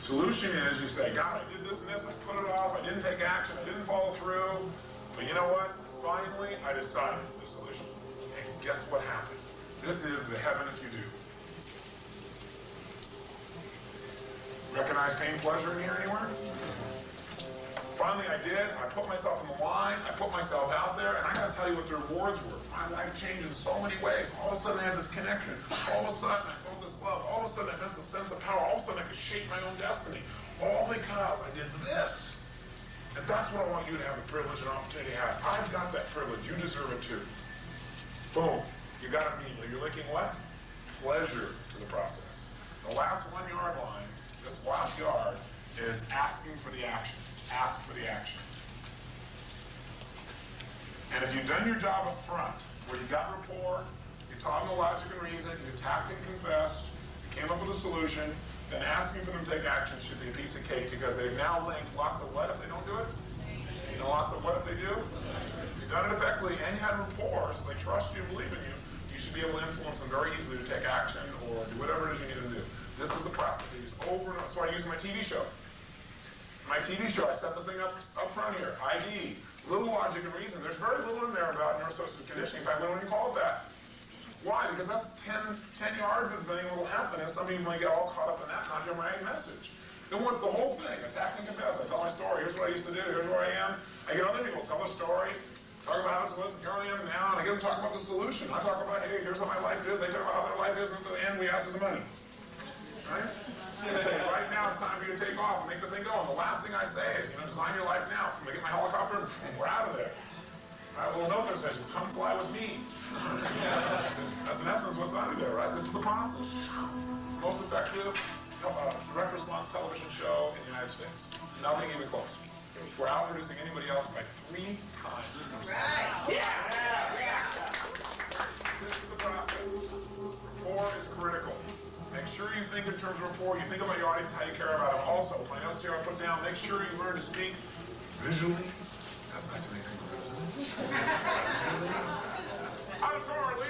Solution is you say, God, I did this and this, I put it off, I didn't take action, I didn't follow through, but you know what? Finally, I decided the solution. And guess what happened? This is the heaven if you do. Recognize pain, pleasure in here anywhere? finally I did. I put myself in the line. I put myself out there, and I got to tell you what the rewards were. My life changed in so many ways. All of a sudden I had this connection. All of a sudden I felt this love. All of a sudden I felt this sense of power. All of a sudden I could shape my own destiny. All because I did this. And that's what I want you to have the privilege and opportunity to have. I've got that privilege. You deserve it too. Boom. You got it immediately. You're linking what? Pleasure to the process. The last 1 yard line, this last yard, is asking for the action. Ask for the action. And if you've done your job up front, where you got rapport, you taught them the logic and reason, you attacked and confessed, you came up with a solution, then asking for them to take action should be a piece of cake, because they've now linked lots of what if they don't do it, and lots of what if they do. You've done it effectively, and you had rapport, so they trust you and believe in you. You should be able to influence them very easily to take action or do whatever it is you need them to do. This is the process I use over and over. That's what I use in my TV show. My TV show, I set the thing up front here. ID, little logic and reason. There's very little in there about neuroassociative conditioning. In fact, we don't even call it that. Why? Because that's 10 yards of the thing that will happen, and some of you might get all caught up in that and not hear my message. It wants the whole thing. Attack and confess. I tell my story. Here's what I used to do. Here's where I am. I get other people tell a story, talk about how it was, and here I am now, and I get them to talk about the solution. I talk about, hey, here's how my life is. They talk about how their life is, and at the end, we ask for the money. Right? I say, right now it's time for you to take off and make the thing go. And the last thing I say is, design your life now. I'm going to get my helicopter, and we're out of there. I have a little note there that says, come fly with me. That's in essence what's under there, right? This is the process. Most effective direct response television show in the United States. Nothing even close. We're outproducing anybody else by 3 times. Right. Yeah. This is the process. Rapport is critical. Make sure you think in terms of rapport. You think about your audience, how you care about them. Also, my notes here I put down, make sure you learn to speak visually. That's nice and incongruent, isn't it? Auditorily.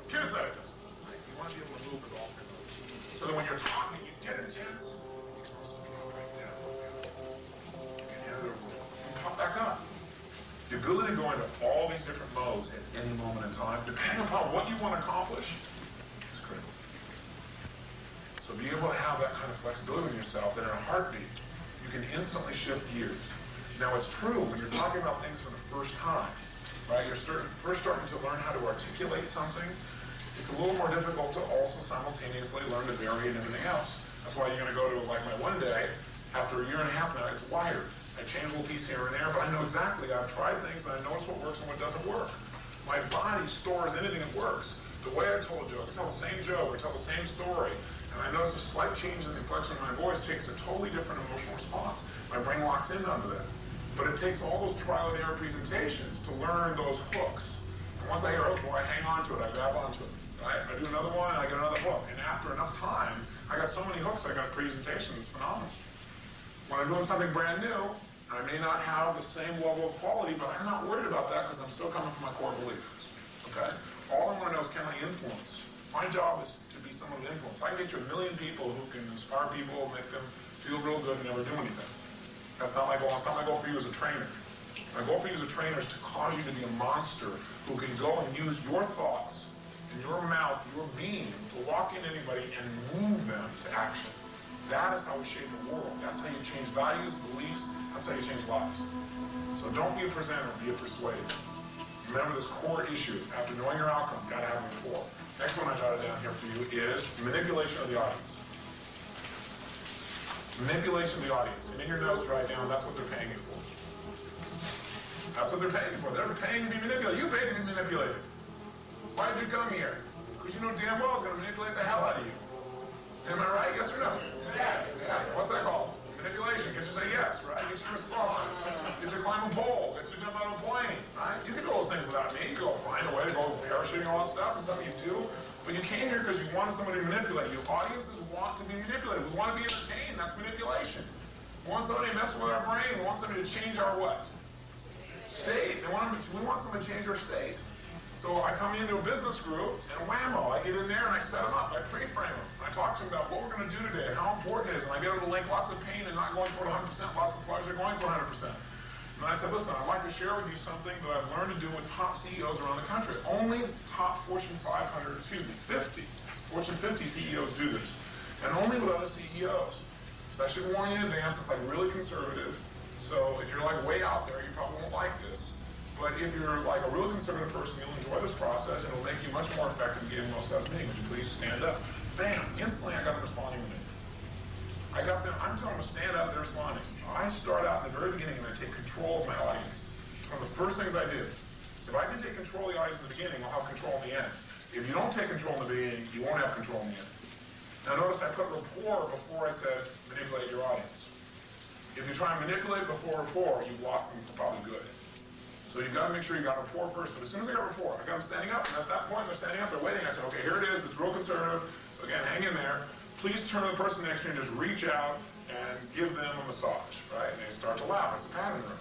Kinesthetic. You want to be able to move with all three moves. So that when you're talking, you get intense. You can also drop right down. You can enter the room. You can pop back up. The ability to go into all these different modes at any moment in time, depending upon what you want to accomplish, is critical. So being able to have that kind of flexibility in yourself, that in a heartbeat, you can instantly shift gears. Now it's true, when you're talking about things for the first time, right, you're first starting to learn how to articulate something, it's a little more difficult to also simultaneously learn to vary and everything else. That's why you're going to go to, like my one day, after a year and a half now, it's wired. I change a little piece here and there, but I know exactly, I've tried things and I know what works and what doesn't work. My body stores anything that works. The way I told a joke, I tell the same joke, I tell the same story, and I notice a slight change in the inflection of my voice takes a totally different emotional response. My brain locks in onto that. But it takes all those trial and error presentations to learn those hooks. And once I hear a hook, I hang on to it, I grab onto it. Right? I do another one, I get another hook. And after enough time, I got so many hooks, I got a presentation that's phenomenal. When I'm doing something brand new, I may not have the same level of quality, but I'm not worried about that because I'm still coming from my core belief. Okay? All I want to know is, can I influence? My job is to be someone of influence. I can get you 1 million people who can inspire people, make them feel real good and never do anything. That's not my goal. That's not my goal for you as a trainer. My goal for you as a trainer is to cause you to be a monster who can go and use your thoughts and your mouth, your being, to walk in anybody and move them to action. That is how we shape the world. That's how you change values, beliefs. That's how you change lives. So don't be a presenter, be a persuader. Remember this core issue. After knowing your outcome, you gotta have rapport. Next one I jotted down here for you is manipulation of the audience. Manipulation of the audience. And in your notes, write down, that's what they're paying you for. That's what they're paying you for. They're paying to be manipulated. You pay to be manipulated. Why did you come here? Because you know damn well it's going to manipulate the hell out of you. Am I right? Yes or no? Yes. Yes. What's that called? Manipulation. Get you to say yes, right? Get you to respond. Get you to climb a pole. Get you to jump out of a plane, right? You can do those things without me. You can go find a way to go parachuting and all that stuff, and some of you do. But you came here because you wanted somebody to manipulate you. Audiences want to be manipulated. We want to be entertained. That's manipulation. We want somebody to mess with our brain. We want somebody to change our what? State. We want somebody to change our state. So I come into a business group, and whammo, I get in there and I set them up. I pre-frame them. I talk to them about what we're going to do today and how important it is. And I get them to link lots of pain and not going for 100%, lots of pleasure going for 100%. And I said, listen, I'd like to share with you something that I've learned to do with top CEOs around the country. Only top Fortune 50, Fortune 50 CEOs do this. And only with other CEOs. So I should warn you in advance, it's like really conservative. So if you're like way out there, you probably won't like this. But if you're like a real conservative person, you'll enjoy this process, and it'll make you much more effective in getting most sales meetings. Would you please stand up? Bam! Instantly, I got them responding to me. I got them. I'm telling them to stand up. They're responding. I start out in the very beginning, and I take control of my audience. One of the first things I do. If I can take control of the audience in the beginning, I'll have control in the end. If you don't take control in the beginning, you won't have control in the end. Now, notice I put rapport before I said manipulate your audience. If you try and manipulate before rapport, you've lost them for probably good. So you've got to make sure you got rapport first. But as soon as I got rapport, I got them standing up, and at that point they're standing up, they're waiting. I said, okay, here it is. It's real conservative. So again, hang in there. Please turn to the person next to you and just reach out and give them a massage, right? And they start to laugh. It's a pattern room.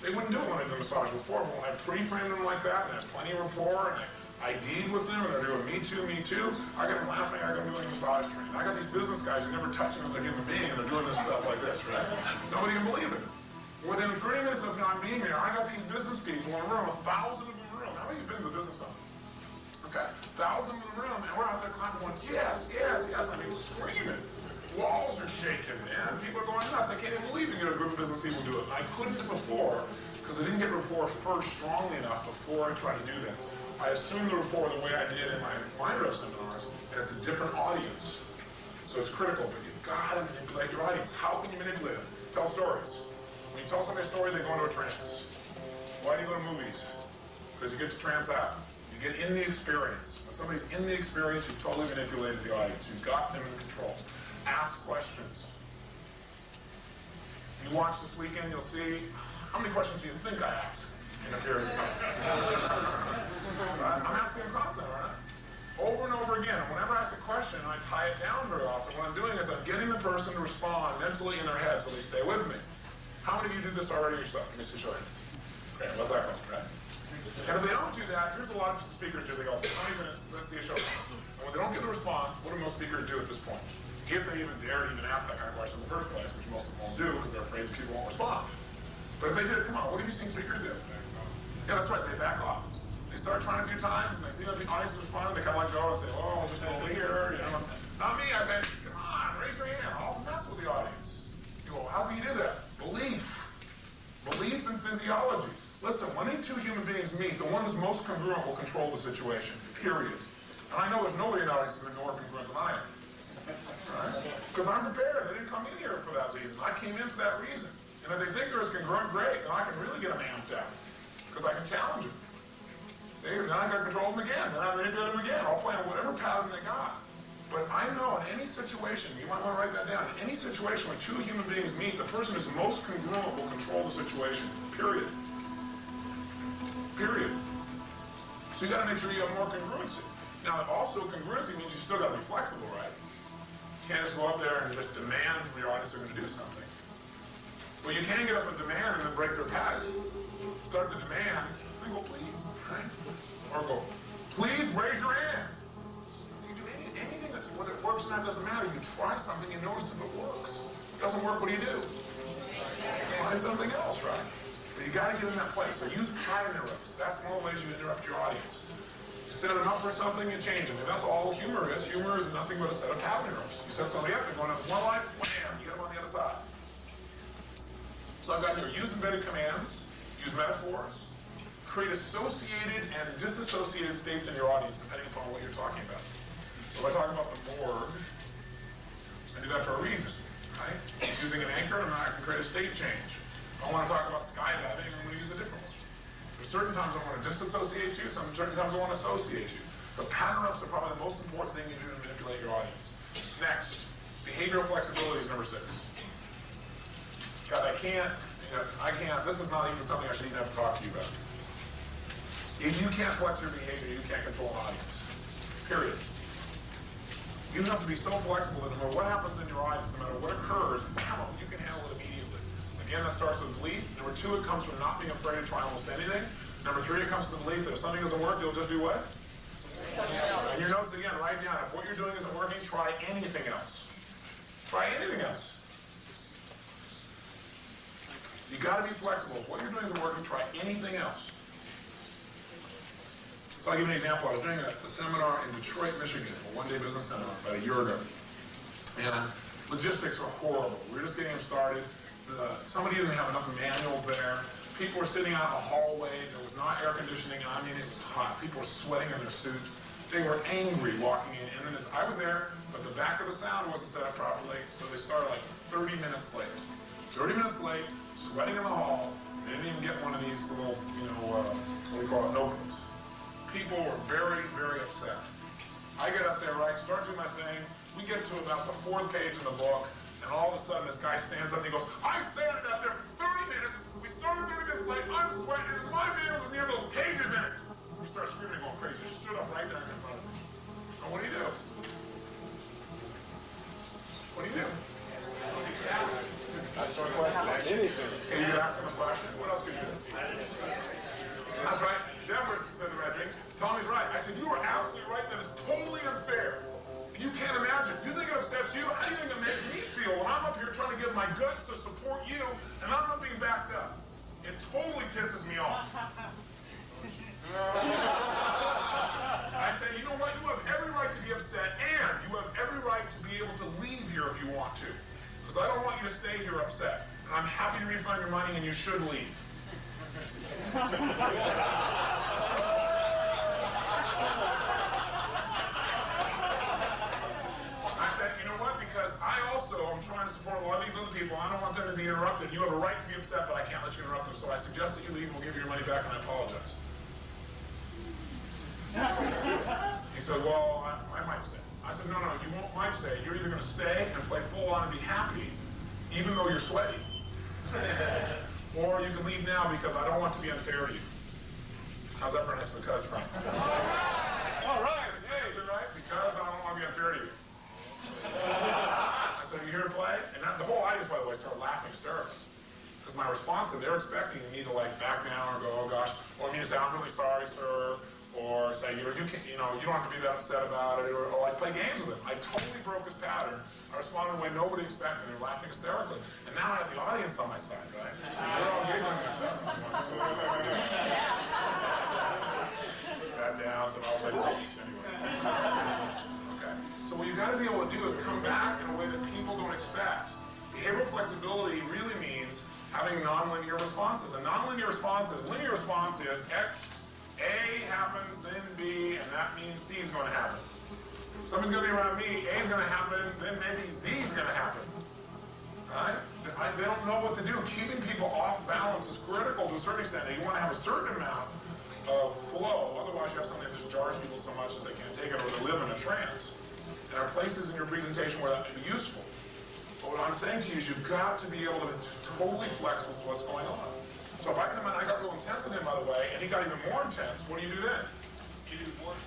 They wouldn't do one of the massage before, but when I pre-framed them like that, and there's plenty of rapport, and I ID'd with them, and they're doing me too, I got them laughing, I got them doing massage training. I got these business guys who never touch another human being, and they're doing this stuff like this, right? Nobody can believe it. Within 30 minutes of not being there, I got these business people in a room, 1,000 of them in the room. How many of you been to the business summit? Okay, 1,000 in the room, and we're out there clapping, going, yes, yes, yes. I mean, screaming. Walls are shaking, man. People are going nuts. I can't even believe you get a group of business people do it. And I couldn't before, because I didn't get rapport first strongly enough before I tried to do that. I assumed the rapport the way I did in my mind rep seminars, and it's a different audience. So it's critical, but you've got to manipulate your audience. How can you manipulate them? Tell stories. When you tell somebody a story, they go into a trance. Why do you go to movies? Because you get to trance out. You get in the experience. When somebody's in the experience, you've totally manipulated the audience. You've got them in control. Ask questions. You watch this weekend, you'll see, how many questions do you think I ask in a period of time? Right? I'm asking them constantly, right? Over and over again. And whenever I ask a question, I tie it down very often. What I'm doing is I'm getting the person to respond mentally in their head so they stay with me. How many of you do this already yourself? Let me see, show hands. Okay, what's that called, right? And if they don't do that, here's a lot of speakers do. They go, 20 minutes, let's see a show. And when they don't get the response, what do most speakers do at this point? If they even dare to even ask that kind of question in the first place, which most of them won't do because they're afraid that people won't respond. But if they did, come on, what have you seen speakers do? Yeah, that's right, they back off. They start trying a few times, and they see that the audience is responding, they kind of let go and say, oh, I'll just go over here, you know. Not me, I say, come on, raise your hand, I'll mess with the audience. You go, how can you do that? Belief. Belief in physiology. Listen, when any two human beings meet, the one who's most congruent will control the situation, period. And I know there's nobody in the audience who's more congruent than I am. Because I'm prepared. They didn't come in here for that reason. I came in for that reason. And if they think they're as congruent, great, then I can really get them amped out. Because I can challenge them. See, then I got to control them again. Then I manipulate them again. I'll play on whatever pattern they got. But I know in any situation, you might want to write that down, in any situation where two human beings meet, the person who's most congruent will control the situation. Period. Period. So you got to make sure you have more congruency. Now, also congruency means you still got to be flexible, right? You can't just go up there and just demand from your audience they're going to do something. Well, you can get up and demand and then break their pattern. Start to demand, and go, please, right? Or go, please raise your hand. You do anything that, whether it works or not, doesn't matter. You try something and notice if it works. If it doesn't work, what do? Try something else, right? But you got to get in that place. So use pattern interrupts. That's one of the ways you interrupt your audience. Set them up for something and change them. And that's all humor is. Humor is nothing but a set of pattern interrupts. You set somebody up, they're going on this one life, wham, you get them on the other side. So I've got here, use embedded commands, use metaphors, create associated and disassociated states in your audience depending upon what you're talking about. So if I talk about the morgue, I do that for a reason, right? Using an anchor, I can create a state change. If I want to talk about skydiving, I'm going to use a different one. There's certain times I want to disassociate you, certain times I want to associate you. But pattern ups are probably the most important thing you do to manipulate your audience. Next, behavioral flexibility is number 6. God, I can't, this is not even something I should even have to talk to you about. If you can't flex your behavior, you can't control an audience. Period. You have to be so flexible that no matter what happens in your audience, no matter what occurs, you can handle it immediately. Again, that starts with belief. Number 2, it comes from not being afraid to try almost anything. Number 3, it comes from the belief that if something doesn't work, you'll just do what? In your notes again, write down, if what you're doing isn't working, try anything else. Try anything else. You got to be flexible. If what you're doing isn't working, try anything else. So I'll give you an example. I was doing a seminar in Detroit, Michigan, a one-day business seminar about a year ago. And logistics were horrible. We were just getting them started. somebody didn't have enough manuals there. People were sitting out in the hallway. There was not air conditioning. I mean, it was hot. People were sweating in their suits. They were angry walking in. And then I was there, but the back of the sound wasn't set up properly, so they started like 30 minutes late. 30 minutes late, sweating in the hall. They didn't even get one of these little, what do you call it, notebooks. People were very, very upset. I get up there, right, start doing my thing. We get to about the 4th page in the book, and all of a sudden this guy stands up and he goes, I standed out there for 30 minutes. We started 30 minutes late. I'm sweating, and my manual was near those pages in it. We started screaming, going crazy. He stood up right there in front of me. And what do you do? What do you do? Anything. Okay, you could ask him a question. What else could you do? That's right. Deborah said the right thing. Tommy's right. I said, you are absolutely right. That is totally unfair. You can't imagine. You think it upsets you? How do you think it makes me feel when I'm up here trying to give my guts to support you and I'm not being backed up? It totally pisses me off. I say, you know what? You have every right to be upset, and you have every right to be able to leave here if you want to. Because I don't want you to stay here upset. And I'm happy to refund your money, and you should leave. I'm trying to support a lot of these other people. I don't want them to be interrupted. You have a right to be upset, but I can't let you interrupt them. So I suggest that you leave and we'll give you your money back, and I apologize. He said, well, I might stay. I said, no, you won't might stay. You're either going to stay and play full on and be happy, even though you're sweaty. Or you can leave now because I don't want to be unfair to you. How's that for a nice because, Frank? All right. Hey, right? Because I don't want to be unfair to you. So you're here to play? And the whole audience, by the way, started laughing hysterically. Because my response to them, they're expecting me to like back down or go, oh gosh, or me to say, I'm really sorry, sir. Or say, you don't have to be that upset about it. Or like play games with him. I totally broke his pattern. I responded in a way nobody expected. They're laughing hysterically. And now I have the audience on my side, right? They're all giggling and stuff. Push that down, so I'll take it anyway. Okay. So what you got to be able to do is come back in a way that people don't expect. Behavioral flexibility really means having nonlinear responses. And nonlinear responses, linear response is X, A happens, then B, and that means C is going to happen. Somebody's going to be around me, A is going to happen, then maybe Z is going to happen. Right? They don't know what to do. Keeping people off balance is critical to a certain extent. Now, you want to have a certain amount of flow, otherwise you have something that just jars people so much that they can't take it or they live in a trance. There are places in your presentation where that may be useful. But what I'm saying to you is you've got to be able to totally flex with what's going on. So if I come in, I got real intense with him, by the way, and he got even more intense, what do you do then? Get even more intense.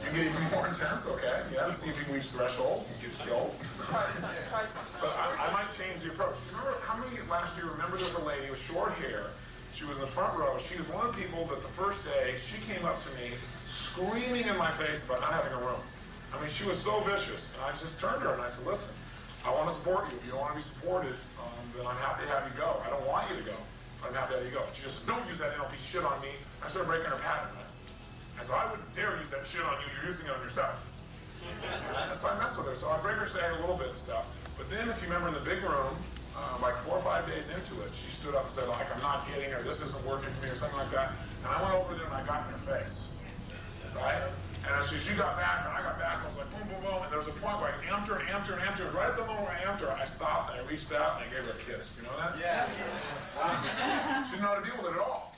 You get even more intense, okay? Yeah, and see if you can reach threshold and get killed. Try something. But I might change the approach. Remember how many last year, remember there was a lady with short hair. She was in the front row. She was one of the people that the first day, she came up to me screaming in my face about not having a room. I mean, she was so vicious. And I just turned to her and I said, listen, I want to support you. If you don't want to be supported, then I'm happy to have you go. I don't want you to go. I'm happy to have you go. She just, don't use that NLP shit on me. I started breaking her pattern. I said, I wouldn't dare use that shit on you. You're using it on yourself. And so I messed with her. So I break her saying a little bit of stuff. But then if you remember in the big room, like 4 or 5 days into it, she stood up and said, like, I'm not getting her, this isn't working for me, or something like that. And I went over there and I got in her face. Right? And as she got back, and I got back, I was like, boom, boom, boom. And there was a point where I amped her and amped her and amped her. Right at the moment where I amped her, I stopped and I reached out and I gave her a kiss. You know that? Yeah. She didn't know how to deal with it at all.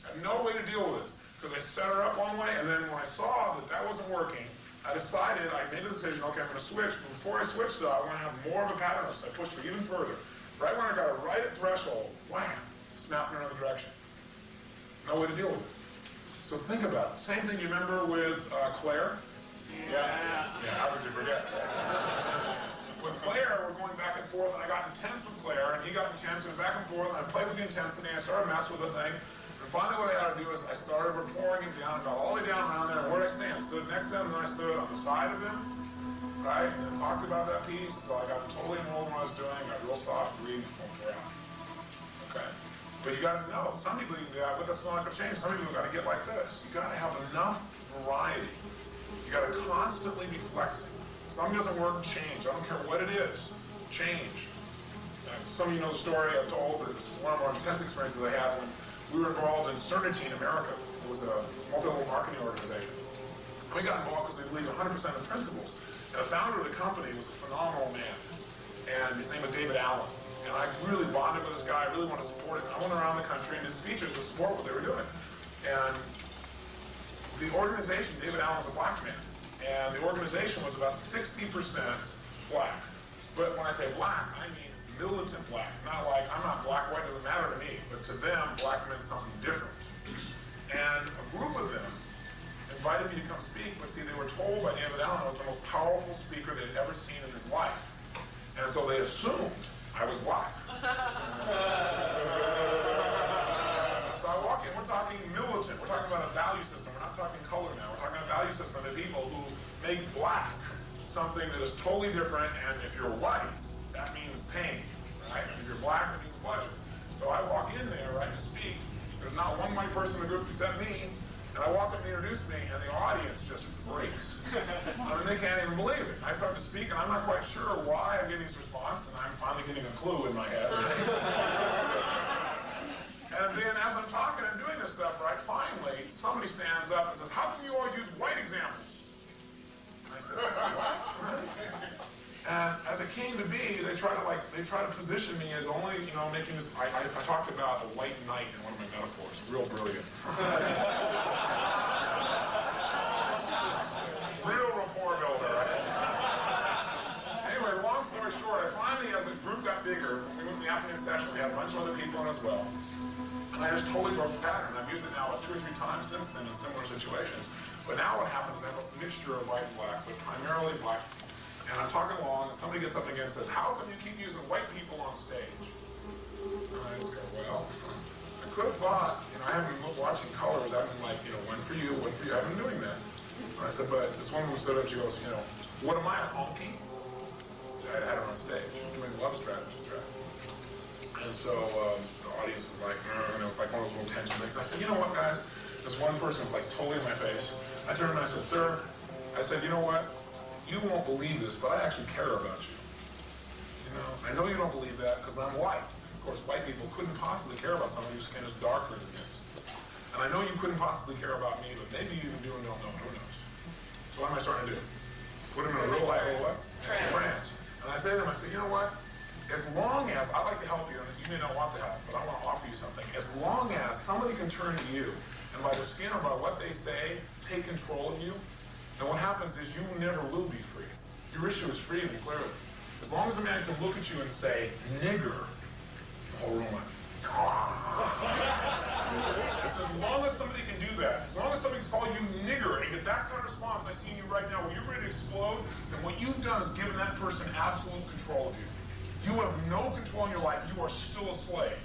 Had no way to deal with it. Because I set her up one way, and then when I saw that that wasn't working, I decided, I made the decision, okay, I'm going to switch. But before I switched, though, I want to have more of a pattern. So I pushed her even further. Right when I got her right at threshold, wham, snapped her in another direction. No way to deal with it. So think about it. Same thing you remember with Claire? Yeah, how could you forget? With Claire, we're going back and forth, and I got intense with Claire, and he got intense, and back and forth, and I played with the intensity, and I started messing with the thing. And finally what I had to do is I started pouring him down, got all the way down around there, and where did I stand? Stood next to him, and then I stood on the side of him, right? And then talked about that piece until I got totally enrolled in what I was doing, got real soft, breathed, from around. Okay? But you got to know, some people can do that, but that's not going to change. Some people got to get like this. You got to have enough variety. You got to constantly be flexing. Something doesn't work, change. I don't care what it is. Change. some of you know the story I've told. It was one of our intense experiences I had when we were involved in Cernity in America. It was a multi-level marketing organization. We got involved because we believed 100% of the principles. And the founder of the company was a phenomenal man. And his name was David Allen. And I really bonded with this guy. I really wanted to support him. I went around the country and did speeches to support what they were doing. And the organization, David Allen was a black man. And the organization was about 60% black. But when I say black, I mean militant black. Not like, I'm not black, white doesn't matter to me. But to them, black meant something different. And a group of them invited me to come speak, but see, they were told by David Allen I was the most powerful speaker they'd ever seen in his life. And so they assumed I was black. So I walk in, we're talking militant, we're talking about a value system, we're not talking color now, we're talking about a value system of people who make black something that is totally different, and if you're white, that means pain, right? And if you're black, it means pleasure. So I walk in there, right, to speak. There's not one white person in the group except me, and I walk up and introduce me, and the audience just freaks. I mean, they can't even believe it. I start to speak, and I'm not quite sure why I'm getting this response, and I'm finally getting a clue in my head, right? And then as I'm talking and doing this stuff, right, finally, somebody stands up and says, "How come you always use white examples?" And I said, "What?" And as it came to be, they try to position me as only, you know, making this. I talked about the white knight in one of my metaphors. Real brilliant. Real rapport builder, right? Anyway, long story short, I finally, as the group got bigger, we went to the afternoon session. We had a bunch of other people in as well. And I just totally broke the pattern. I've used it now about 2 or 3 times since then in similar situations. But now what happens is I have a mixture of white and black, but primarily black. And I'm talking along, and somebody gets up again and says, "How come you keep using white people on stage?" And I just go, "Well, I could have thought, you know, I haven't been watching colors. I've been like, you know, one for you, one for you. I've been doing that." And I said, "But this woman who stood up, she goes, you know, what am I, a honky?" I had her on stage doing love strategy. And so the audience is like, and it was like one of those little tension things. I said, "You know what, guys?" This one person was like totally in my face. I turned and I said, "Sir," I said, "you know what? You won't believe this, but I actually care about you. You know, I know you don't believe that because I'm white. Of course, white people couldn't possibly care about someone whose skin is darker than yours. And I know you couldn't possibly care about me, but maybe you even do and don't know. Who knows?" So what am I starting to do? Put them in a real life what? Trance. And I say to them, I say, "You know what? As long as I'd like to help you, and you may not want the help, but I want to offer you something. As long as somebody can turn to you, and by their skin or by what they say, take control of you, and what happens is you never will be free. Your issue is freedom, clearly. As long as a man can look at you and say, 'nigger,' the whole room went, as long as somebody can do that, as long as somebody can call you nigger and get that kind of response I see in you right now, when you're ready to explode, then what you've done is given that person absolute control of you. You have no control in your life. You are still a slave."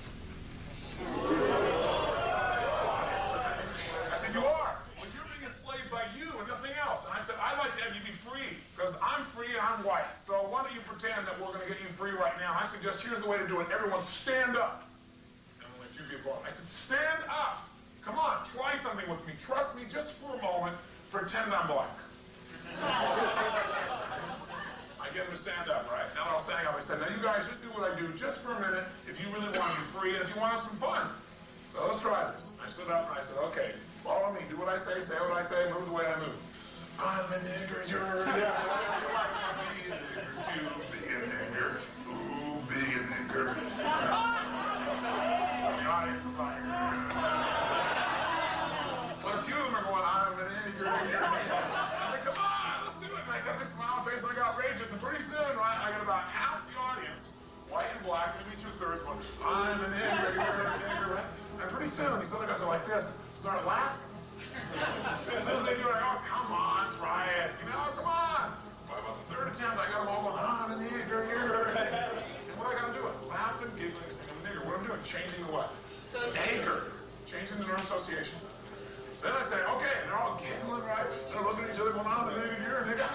I said, "You are. Well, you're being enslaved by you and nothing else." And I said, "I'd like to have you be free because I'm free and I'm white. So why don't you pretend that we're going to get you free right now?" And I suggest here's the way to do it. Everyone stand up. And I'm like, "You people." I said, "Stand up. Come on, try something with me. Trust me just for a moment. Pretend I'm black." I get them to stand up, right? Now they're all standing up. I said, "Now you guys just do what I do just for a minute if you really want to be free and if you want to have some fun. So let's try this." I stood up and I said, "Okay, follow me. Do what I say what I say, move the way I move. I'm a nigger, you're a nigger. Be a nigger too, be a nigger. Ooh, be a nigger." The audience is like, but a few of them are going, "I'm a nigger, nigger." I said, "Come on, let's do it." And I got a big smile on my face and I got outrageous. And pretty soon, right, I got about half the audience, white and black, maybe 2/3, going, "I'm a nigger, you're a nigger." Right? And pretty soon, these other guys are like this, start laughing. As soon as they do it, I go, "Come on, try it. You know, come on." By about the 3rd attempt, I got them all going, "I'm a nigger, you're a nigger." And what I got to do? Laughing, giggling, saying, "I'm a nigger." What I'm doing? Changing the what? Anchor. Changing the nerve association. Then I say, "Okay," and they're all giggling, right? And they're looking at each other going, "I'm a nigger, you're a nigger."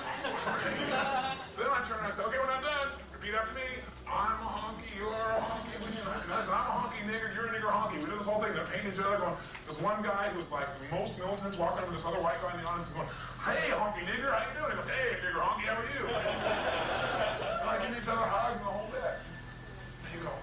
Then I turn and I say, "Okay, we're not done. Repeat after me. I'm a honky, you're a honky." And I said, "I'm a honky nigger, you're a nigger honky." We did this whole thing. They're painting each other going. There's one guy who was like most militants walking over to this other white guy in the audience and going, "Hey, honky nigger, how you doing?" He goes, "Hey, nigger honky, how are you?" And like giving each other hugs and the whole bit. And you go,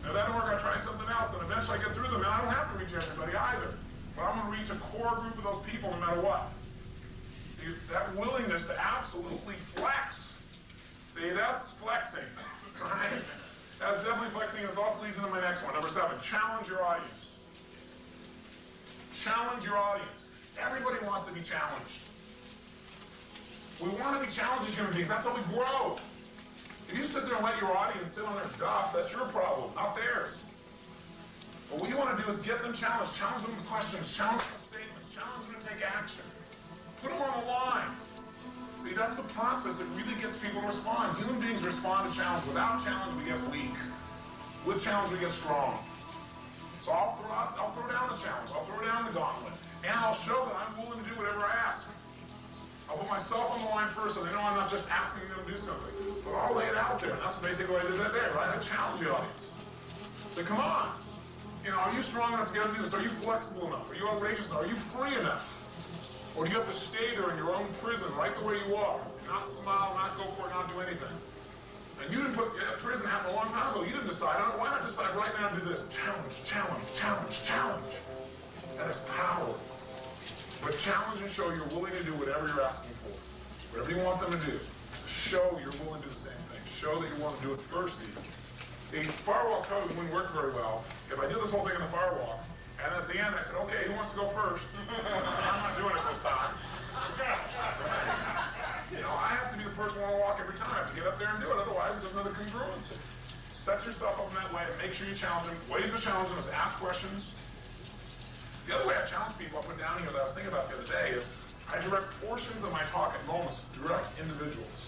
If that don't work, I try something else, and eventually I get through them, and I don't have to reach everybody either. But I'm going to reach a core group of those people no matter what. See, that willingness to absolutely flex. See, that's flexing, right? That's definitely flexing, and it also leads into my next one. Number 7, challenge your audience. Challenge your audience. Everybody wants to be challenged. We want to be challenged as human beings. That's how we grow. If you sit there and let your audience sit on their duff, that's your problem, not theirs. But what you want to do is get them challenged. Challenge them with questions, challenge them with statements, challenge them to take action. Put them on the line. See, that's the process that really gets people to respond. Human beings respond to challenge. Without challenge, we get weak. With challenge, we get strong. So I'll throw down the challenge. I'll throw down the gauntlet. And I'll show that I'm willing to do whatever I ask. I'll put myself on the line first so they know I'm not just asking them to do something. But I'll lay it out there. And that's basically what I did that day, right? I challenge the audience. Say, come on. You know, are you strong enough to get up and do this? Are you flexible enough? Are you outrageous enough? Are you free enough? Or do you have to stay there in your own prison right the way you are? Not smile, not go for it, not do anything. And you didn't put, prison happened a long time ago. You didn't decide on it. Why not decide right now to do this? Challenge, challenge, challenge, challenge. That is power. But challenge and show you're willing to do whatever you're asking for. Whatever you want them to do. Show you're willing to do the same thing. Show that you want to do it first even. See, firewalk code wouldn't work very well if I did this whole thing in the firewalk, and at the end I said, okay, who wants to go first? I'm not doing it this time. You know, I have to be the first one to walk every time. I have to get up there and do it, otherwise it doesn't have the congruency. Set yourself up in that way and make sure you challenge them. Ways to challenge them is ask questions. The other way I challenge people, I put down here that I was thinking about the other day, is I direct portions of my talk at moments to direct individuals.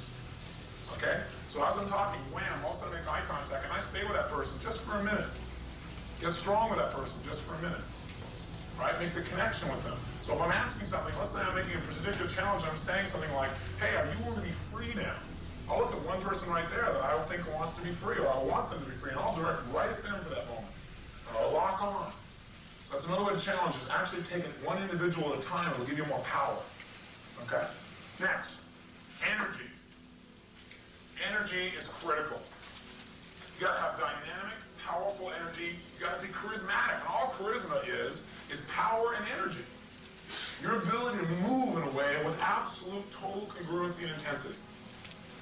Okay? So as I'm talking, wham, all of a sudden I make eye contact and I stay with that person just for a minute. Get strong with that person just for a minute. Right? Make the connection with them. So if I'm asking something, let's say I'm making a particular challenge, I'm saying something like, hey, are you willing to be free now? I'll look at one person right there that I think wants to be free, or I want them to be free, and I'll direct right at them for that moment. And I'll lock on. So that's another way to challenge, is actually taking one individual at a time. It'll give you more power. Okay? Next, energy. Energy is critical. You gotta have dynamic, powerful energy. You gotta be charismatic. And all charisma is power and energy. Your ability to move in a way with absolute total congruency and intensity.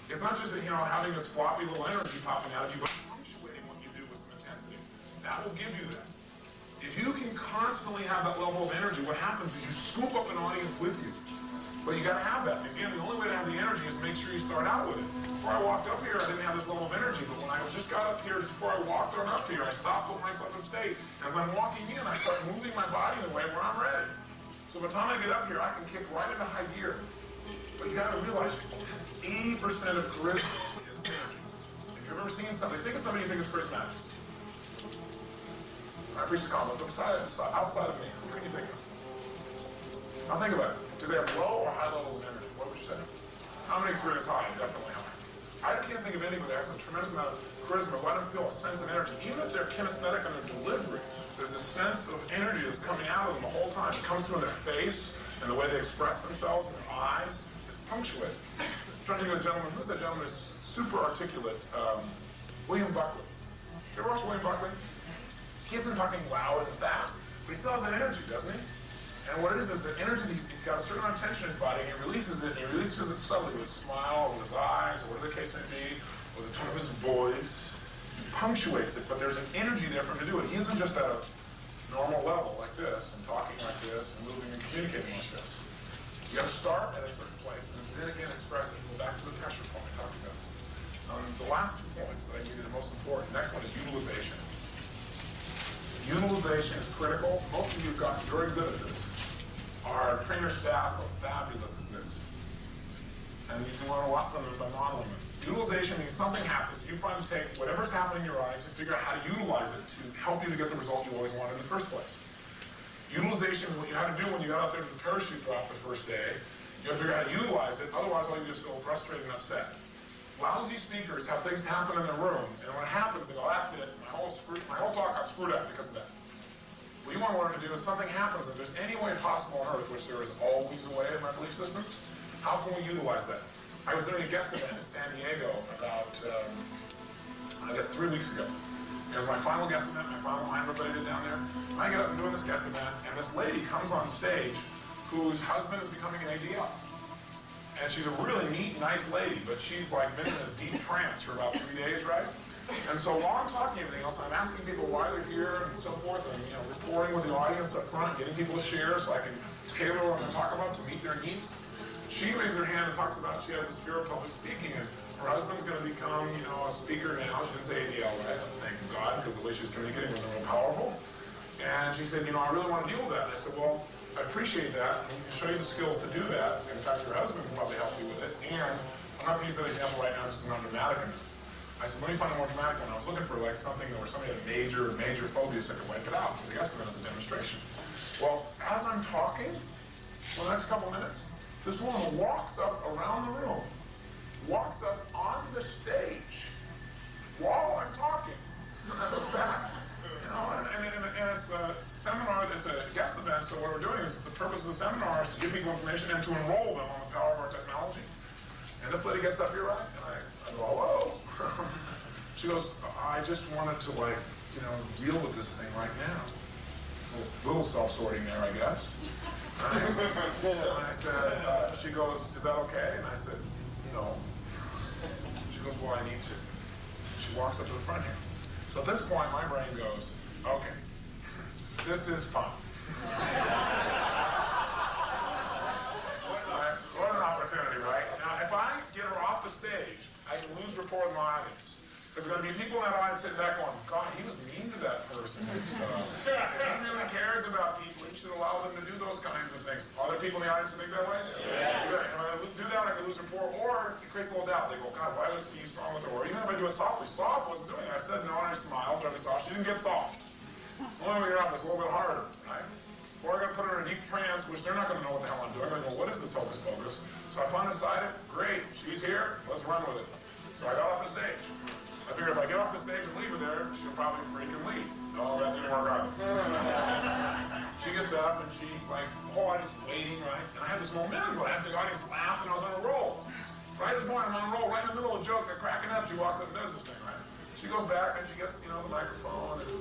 It's not just, you know, having this floppy little energy popping out of you, but punctuating what you do with some intensity. That will give you that. If you can constantly have that level of energy, what happens is you scoop up an audience with you. But you got to have that. Again, the only way to have the energy is make sure you start out with it. Before I walked up here, I didn't have this level of energy, but when I just got up here, before I walked on up here, I stopped, put myself in state. As I'm walking in, I start moving my body in a way where I'm ready. So by the time I get up here, I can kick right into high gear. But you got to realize 80% of charisma is energy. If you've ever seen something, think of somebody you think is charismatic. I preach the comment, but outside of me, who can you think of? Now think about it. Do they have low or high levels of energy? What would you say? How many experience high? Definitely high. I can't think of anybody that has a tremendous amount of charisma. Let them feel a sense of energy. Even if they're kinesthetic in their delivery, there's a sense of energy that's coming out of them the whole time. It comes through in their face and the way they express themselves in their eyes. It's punctuated. I'm trying to think of a gentleman. Who's that gentleman who's super articulate? William Buckley. You ever watch William Buckley? He isn't talking loud and fast, but he still has that energy, doesn't he? And what it is the energy, he's got a certain amount of tension in his body, and he releases it, and he releases it subtly with a smile, with his eyes, or whatever the case may be, with the tone of his voice. He punctuates it, but there's an energy there for him to do it. He isn't just at a normal level like this, and talking like this, and moving and communicating like this. You got to start at a certain place, and then again express it. Go back to the pressure point we talked about. The last 2 points that I give you the most important. Next one is utilization. Utilization is critical. Most of you have gotten very good at this. Our trainer staff are fabulous at this. And you can learn a lot from them by modeling it. Utilization means something happens. You find to take whatever's happening in your eyes and figure out how to utilize it to help you to get the results you always wanted in the first place. Utilization is what you had to do when you got out there to the parachute drop the first day. You have to figure out how to utilize it, otherwise all you just feel frustrated and upset. Lousy speakers have things happen in the room, and when it happens, they go, that's it, my whole talk got screwed up because of that. What you want to learn to do is something happens, if there's any way possible on earth, which there is always a way in my belief systems, how can we utilize that? I was doing a guest event in San Diego about, I guess 3 weeks ago. It was my final guest event, my final line everybody did down there. And I get up and doing this guest event, and this lady comes on stage whose husband is becoming an ADL. And she's a really neat, nice lady, but she's like been in a deep trance for about 3 days, right? And so while I'm talking everything else, I'm asking people why they're here and so forth, and reporting with the audience up front, getting people to share so I can tailor what I'm going to talk about to meet their needs. She raises her hand and talks about she has this fear of public speaking, and her husband's going to become, a speaker now. She didn't say ADL, right? Thank God, because the way she was communicating was real powerful. And she said, I really want to deal with that. And I said, well, I appreciate that. We can show you the skills to do that. In fact, your husband can probably help you with it. And I'm not going to use that example right now because it's not dramatic enough. I said, let me find a more dramatic one. I was looking for like something where somebody had major phobias that could wipe it out for the guest event as a demonstration. Well, as I'm talking, for the next couple minutes, this woman walks up around the room, walks up on the stage while I'm talking. Back. And it's a seminar, it's a guest event, so what we're doing is the purpose of the seminar is to give people information and to enroll them on the power of our technology. And this lady gets up here, right? And I go, hello. She goes, I just wanted to deal with this thing right now. A little self-sorting there, I guess. Right? And I said, she goes, is that okay? And I said, no. She goes, well, I need to. She walks up to the front here. So at this point, my brain goes, okay, this is fun. What an opportunity, right? Now, if I get her off the stage, I can lose rapport with my audience. There's going to be people in that audience sitting back going, God, he was mean to that person and stuff. If he really cares about people, he should allow them to do those kinds of things. Are there people in the audience who think that way? Yeah. If I do that, I can lose rapport, or it creates a little doubt. They go, God, why was he strong with her? Or even if I do it softly. Soft wasn't doing it. I said no, and I smiled, but I saw she didn't get soft. The only way you're up is a little bit harder, right? Or I'm going to put her in a deep trance, which they're not going to know what the hell I'm doing. I'm going to go, what is this hocus pocus? So I finally decided, great, she's here, let's run with it. So I got off the stage. I figured if I get off the stage and leave her there, she'll probably freaking leave. No, that didn't work out. She gets up and she, the whole audience is waiting, right? And I had this momentum going. I had the audience laugh and I was on a roll. Right at the point I'm on a roll, right in the middle of a joke, they're cracking up, she walks up and does this thing, right? She goes back and she gets, the microphone and,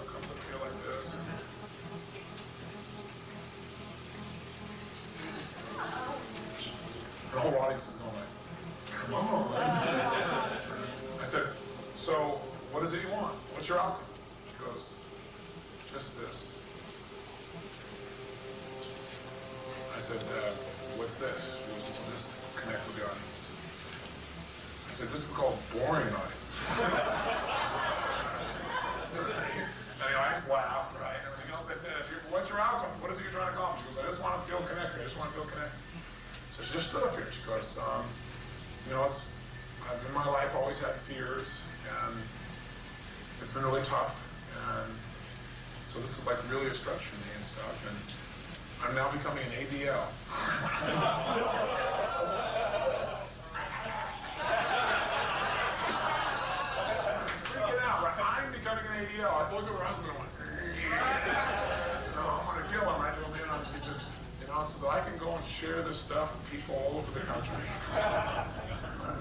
comes up here like this. The whole audience is going like, come on. I said, so what is it you want? What's your outcome? She goes, just this. I said, what's this? She goes, well, just connect with the audience. I said, this is called boring audience. And the audience laughed, right? Everything else I said, what's your outcome? What is it you're trying to accomplish? She goes, I just want to feel connected. I just want to feel connected. So she just stood up here. She goes, I've in my life always had fears, and it's been really tough, and so this is really a stretch for me and stuff, and I'm now becoming an ADL. Freaking out, right? I'm becoming an ADL. I looked at her husband and went, no, I'm going to kill him. Right? He said, so that I can go and share this stuff with people all over the country.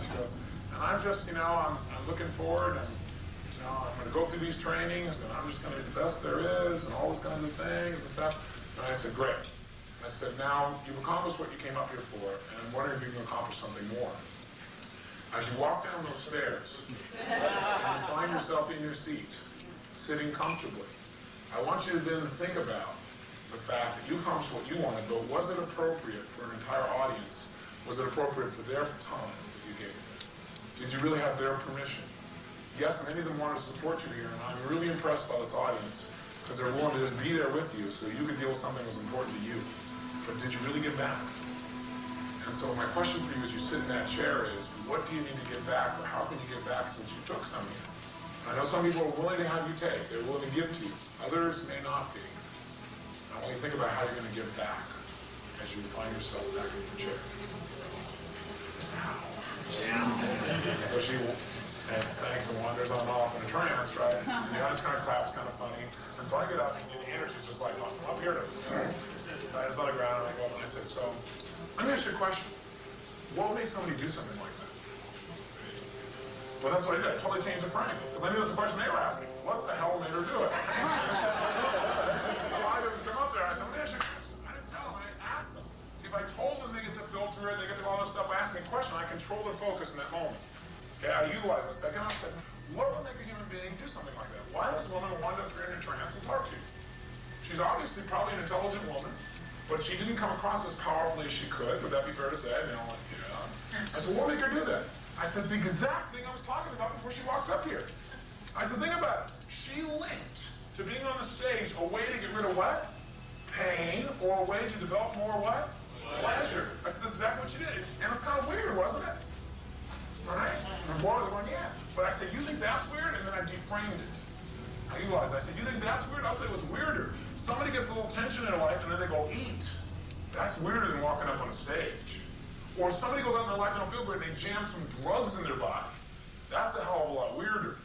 She goes, and I'm just, I'm looking forward, and, I'm going to go through these trainings, and I'm just going to be the best there is, and all those kinds of things and stuff. And I said, great. And I said, now, you've accomplished what you came up here for, and I'm wondering if you can accomplish something more. As you walk down those stairs, and you find yourself in your seat, sitting comfortably, I want you to then think about the fact that you accomplished what you wanted, but was it appropriate for an entire audience? Was it appropriate for their time that you gave them? Did you really have their permission? Yes, many of them wanted to support you here, and I'm really impressed by this audience because they're willing to just be there with you so you could deal with something that was important to you. But did you really give back? And so my question for you as you sit in that chair is, what do you need to give back, or how can you give back since you took something? I know some people are willing to have you take. They're willing to give to you. Others may not be. Now, when you think about how you're going to give back as you find yourself back in your chair. So she thanks and wanders on off in a trance, right? And the audience kind of claps, kind of funny. And so I get up, and the energy's just like, up here it is. Right, it's on the ground, and I go up and I said, so, let me ask you a question. What would make somebody do something like that? Well, that's what I did. I totally changed the frame. Because I knew that's a question they Okay, I utilize this. Second, I said, what would make a human being do something like that? Why does this woman wind up here in a trance and talk to you? She's obviously probably an intelligent woman, but she didn't come across as powerfully as she could. Would that be fair to say? And they're like, yeah. I said, what would make her do that? I said, the exact thing I was talking about before she walked up here. I said, think about it. She linked to being on the stage a way to get rid of what? Pain, or a way to develop more what? Pleasure. I said, that's exactly what she did. And it's kind of weird, wasn't it? Right? And boy, they're going, yeah. But I said, you think that's weird? And then I deframed it. I realized, I said, you think that's weird? I'll tell you what's weirder. Somebody gets a little tension in their life and then they go eat. That's weirder than walking up on a stage. Or somebody goes out in their life and don't feel good and they jam some drugs in their body. That's a hell of a lot weirder.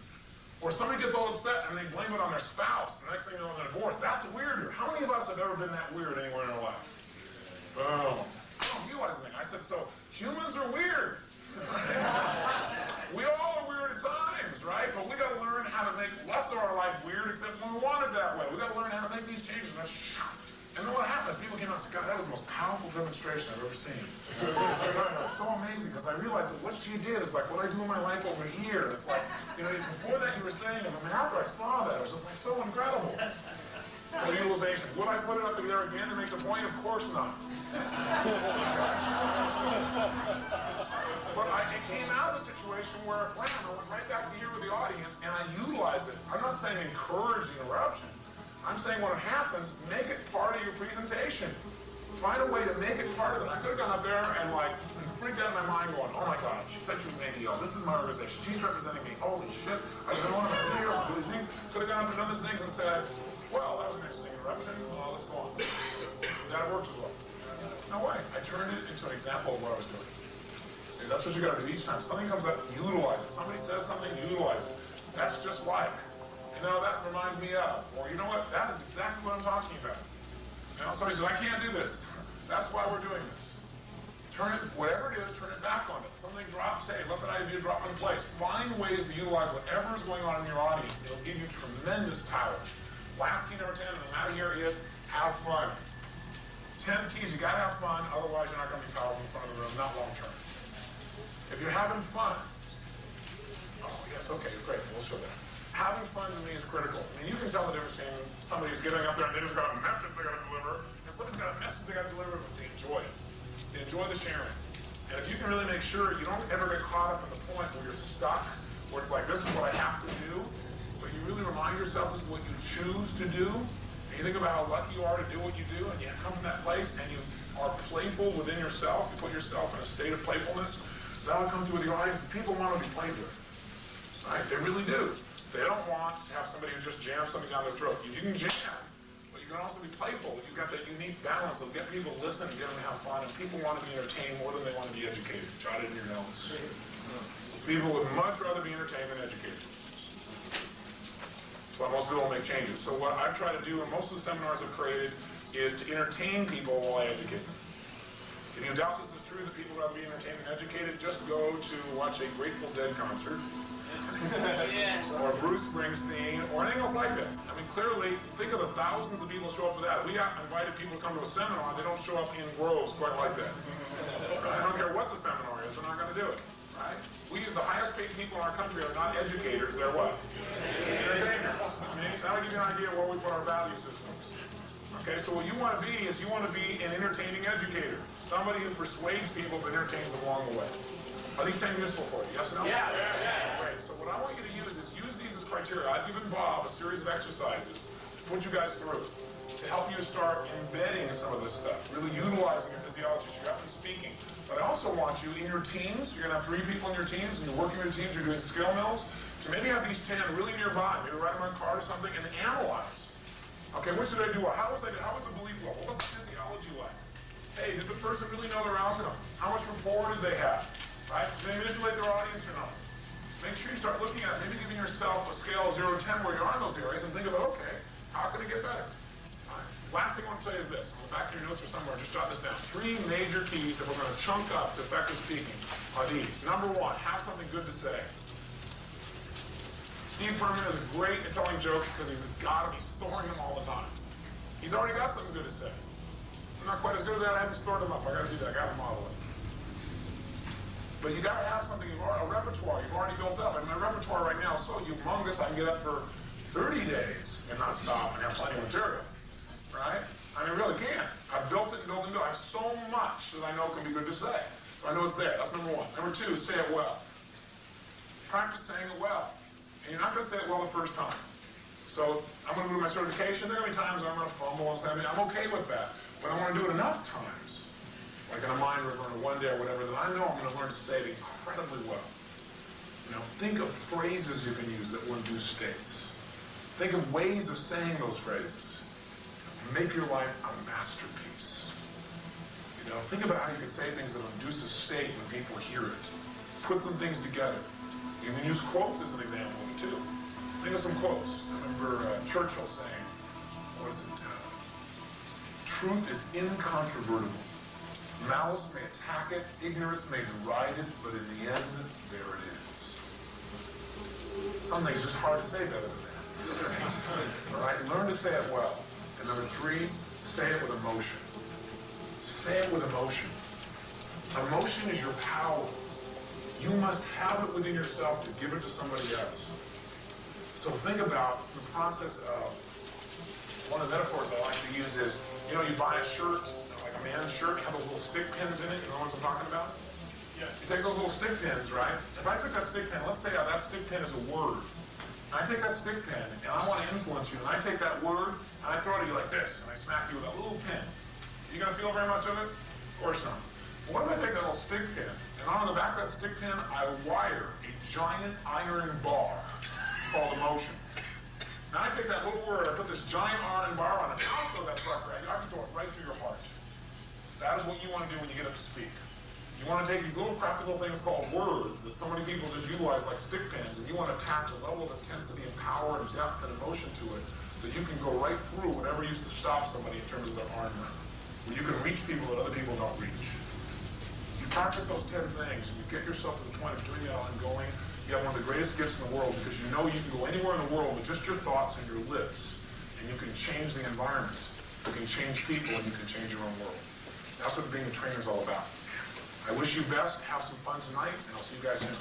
Or somebody gets all upset and they blame it on their spouse. The next thing you know, they're divorced. That's weirder. How many of us have ever been that weird anywhere in our life? Boom. I don't realize anything. I said, so humans are weird. We all are weird at times, right? But we got to learn how to make less of our life weird, except when we want it that way. We got to learn how to make these changes. And then what happened? People came out and said, God, that was the most powerful demonstration I've ever seen. So that was so amazing because I realized that what she did is like what I do in my life over here. It's like, you know, before that you were saying it, but after I saw that, it was just like so incredible. So utilization. Would I put it up there again to make the point? Of course not. But it came out of a situation where, wow, I went right back to here with the audience and I utilized it. I'm not saying encourage the interruption. I'm saying when it happens, make it part of your presentation. Find a way to make it part of it. I could have gone up there and like freaked out in my mind going, oh my God, she said she was an ADL. This is my organization. She's representing me. Holy shit. I don't want to be here. Do these things. Could have gone up and done these things and said, well, that was an interesting interruption. Let's go on. That worked as well. No way. I turned it into an example of what I was doing. See, that's what you got to do each time. Something comes up, utilize it. Somebody says something, utilize it. That's just like, you know, that reminds me of. Or you know what? That is exactly what I'm talking about. You know, somebody says, I can't do this. That's why we're doing this. Turn it, whatever it is, turn it back on it. Something drops, hey, let that idea drop in place. Find ways to utilize whatever is going on in your audience. It'll give you tremendous power. Last key number 10, and I'm out of here, is have fun. 10 keys, you gotta have fun, otherwise you're not gonna be powerful in front of the room, not long term. If you're having fun, oh yes, okay, great, we'll show that. Having fun to me is critical. I mean, you can tell the difference between somebody who's getting up there and they just got a message they gotta deliver, and somebody's got a message they gotta deliver, but they enjoy it. They enjoy the sharing. And if you can really make sure you don't ever get caught up in the point where you're stuck, where it's like, this is what I have to do, but you really remind yourself this is what you choose to do, and you think about how lucky you are to do what you do, and you come from that place, and you are playful within yourself, you put yourself in a state of playfulness, that'll come through with your audience. People want to be played with, right? They really do. They don't want to have somebody who just jams something down their throat. You can jam, but you can also be playful. You've got that unique balance of get people to listen and get them to have fun, and people want to be entertained more than they want to be educated. Jot it in your notes. People would much rather be entertained than educated. That's why most people don't make changes. So what I try to do in most of the seminars I've created is to entertain people while I educate them. If you doubt this is true, that people rather be entertained than educated, just go to watch a Grateful Dead concert. Or Bruce Springsteen, or anything else like that. I mean, clearly, think of the thousands of people who show up for that. We have invited people to come to a seminar, they don't show up in groves quite like that. I don't care what the seminar is, they're not going to do it. Right? The highest paid people in our country are not educators, they're what? Entertainers. That'll give you an idea of where we put our value systems. Okay, so what you want to be is you want to be an entertaining educator. Somebody who persuades people but entertains them along the way. Are these 10 useful for you? Yes or no? Yeah. Great. So what I want you to use these as criteria. I've given Bob a series of exercises to put you guys through to help you start embedding some of this stuff, really utilizing your physiology. You're up and speaking. But I also want you in your teams, you're going to have 3 people in your teams, and you're working with your teams, you're doing skill mills, to maybe have these 10 really nearby, maybe write them on a card or something, and analyze. Okay, what did I do? How was the belief level? What was the physiology like? Hey, did the person really know their outcome? How much rapport did they have? Right? Did they manipulate their audience or not? Make sure you start looking at maybe giving yourself a scale of 0 to 10 where you are in those areas and think about, okay, how can it get better? Last thing I want to tell you is this. On the back of your notes or somewhere, just jot this down. 3 major keys that we're going to chunk up to effective speaking are these. Number 1, have something good to say. Steve Perman is great at telling jokes because he's got to be storing them all the time. He's already got something good to say. I'm not quite as good at that. I haven't stored them up. I got to do that. I got to model it. But you got to have something, a repertoire you've already built up. And my repertoire right now is so humongous, I can get up for 30 days and not stop and have plenty of material, right? I mean, I really can. I've built it and built it and built it. I have so much that I know can be good to say. So I know it's there. That's number one. Number two is say it well. Practice saying it well. And you're not going to say it well the first time. So I'm going to do my certification. There are going to be times I'm going to fumble and say, I'm okay with that. But I want to do it enough times, like in a mind river in a one day or whatever, that I know I'm going to learn to say it incredibly well. You know, think of phrases you can use that will induce states. Think of ways of saying those phrases. Make your life a masterpiece. You know, think about how you can say things that will induce a state when people hear it. Put some things together. You can use quotes as an example of it too. Think of some quotes. I remember Churchill saying, what is it? Truth is incontrovertible. Malice may attack it, ignorance may deride it, but in the end, there it is. Some things are just hard to say better than that. All right, learn to say it well. And number three, say it with emotion. Say it with emotion. Emotion is your power. You must have it within yourself to give it to somebody else. So think about the process of, one of the metaphors I like to use is, you know, you buy a shirt, like a man's shirt, you have those little stick pins in it, you know what I'm talking about? Yeah. You take those little stick pins, right? If I took that stick pin, let's say that stick pin is a word. And I take that stick pin, and I want to influence you, and I take that word, and I throw it at you like this, and I smack you with that little pin. Are you going to feel very much of it? Of course not. But what if I take that little stick pin, and on the back of that stick pin, I wire a giant iron bar called emotion. Now I take that little word, I put this giant iron bar on it, and I'll throw that sucker at you. I can throw it right through your heart. That is what you want to do when you get up to speak. You want to take these little crappy little things called words that so many people just utilize like stick pins, and you want to attach a level of intensity and power and depth and emotion to it that you can go right through whatever used to stop somebody in terms of their armor. Where you can reach people that other people don't reach. You practice those 10 things, and you get yourself to the point of doing it ongoing. You have one of the greatest gifts in the world because you know you can go anywhere in the world with just your thoughts and your lips, and you can change the environment. You can change people, and you can change your own world. That's what being a trainer is all about. I wish you best. Have some fun tonight, and I'll see you guys soon.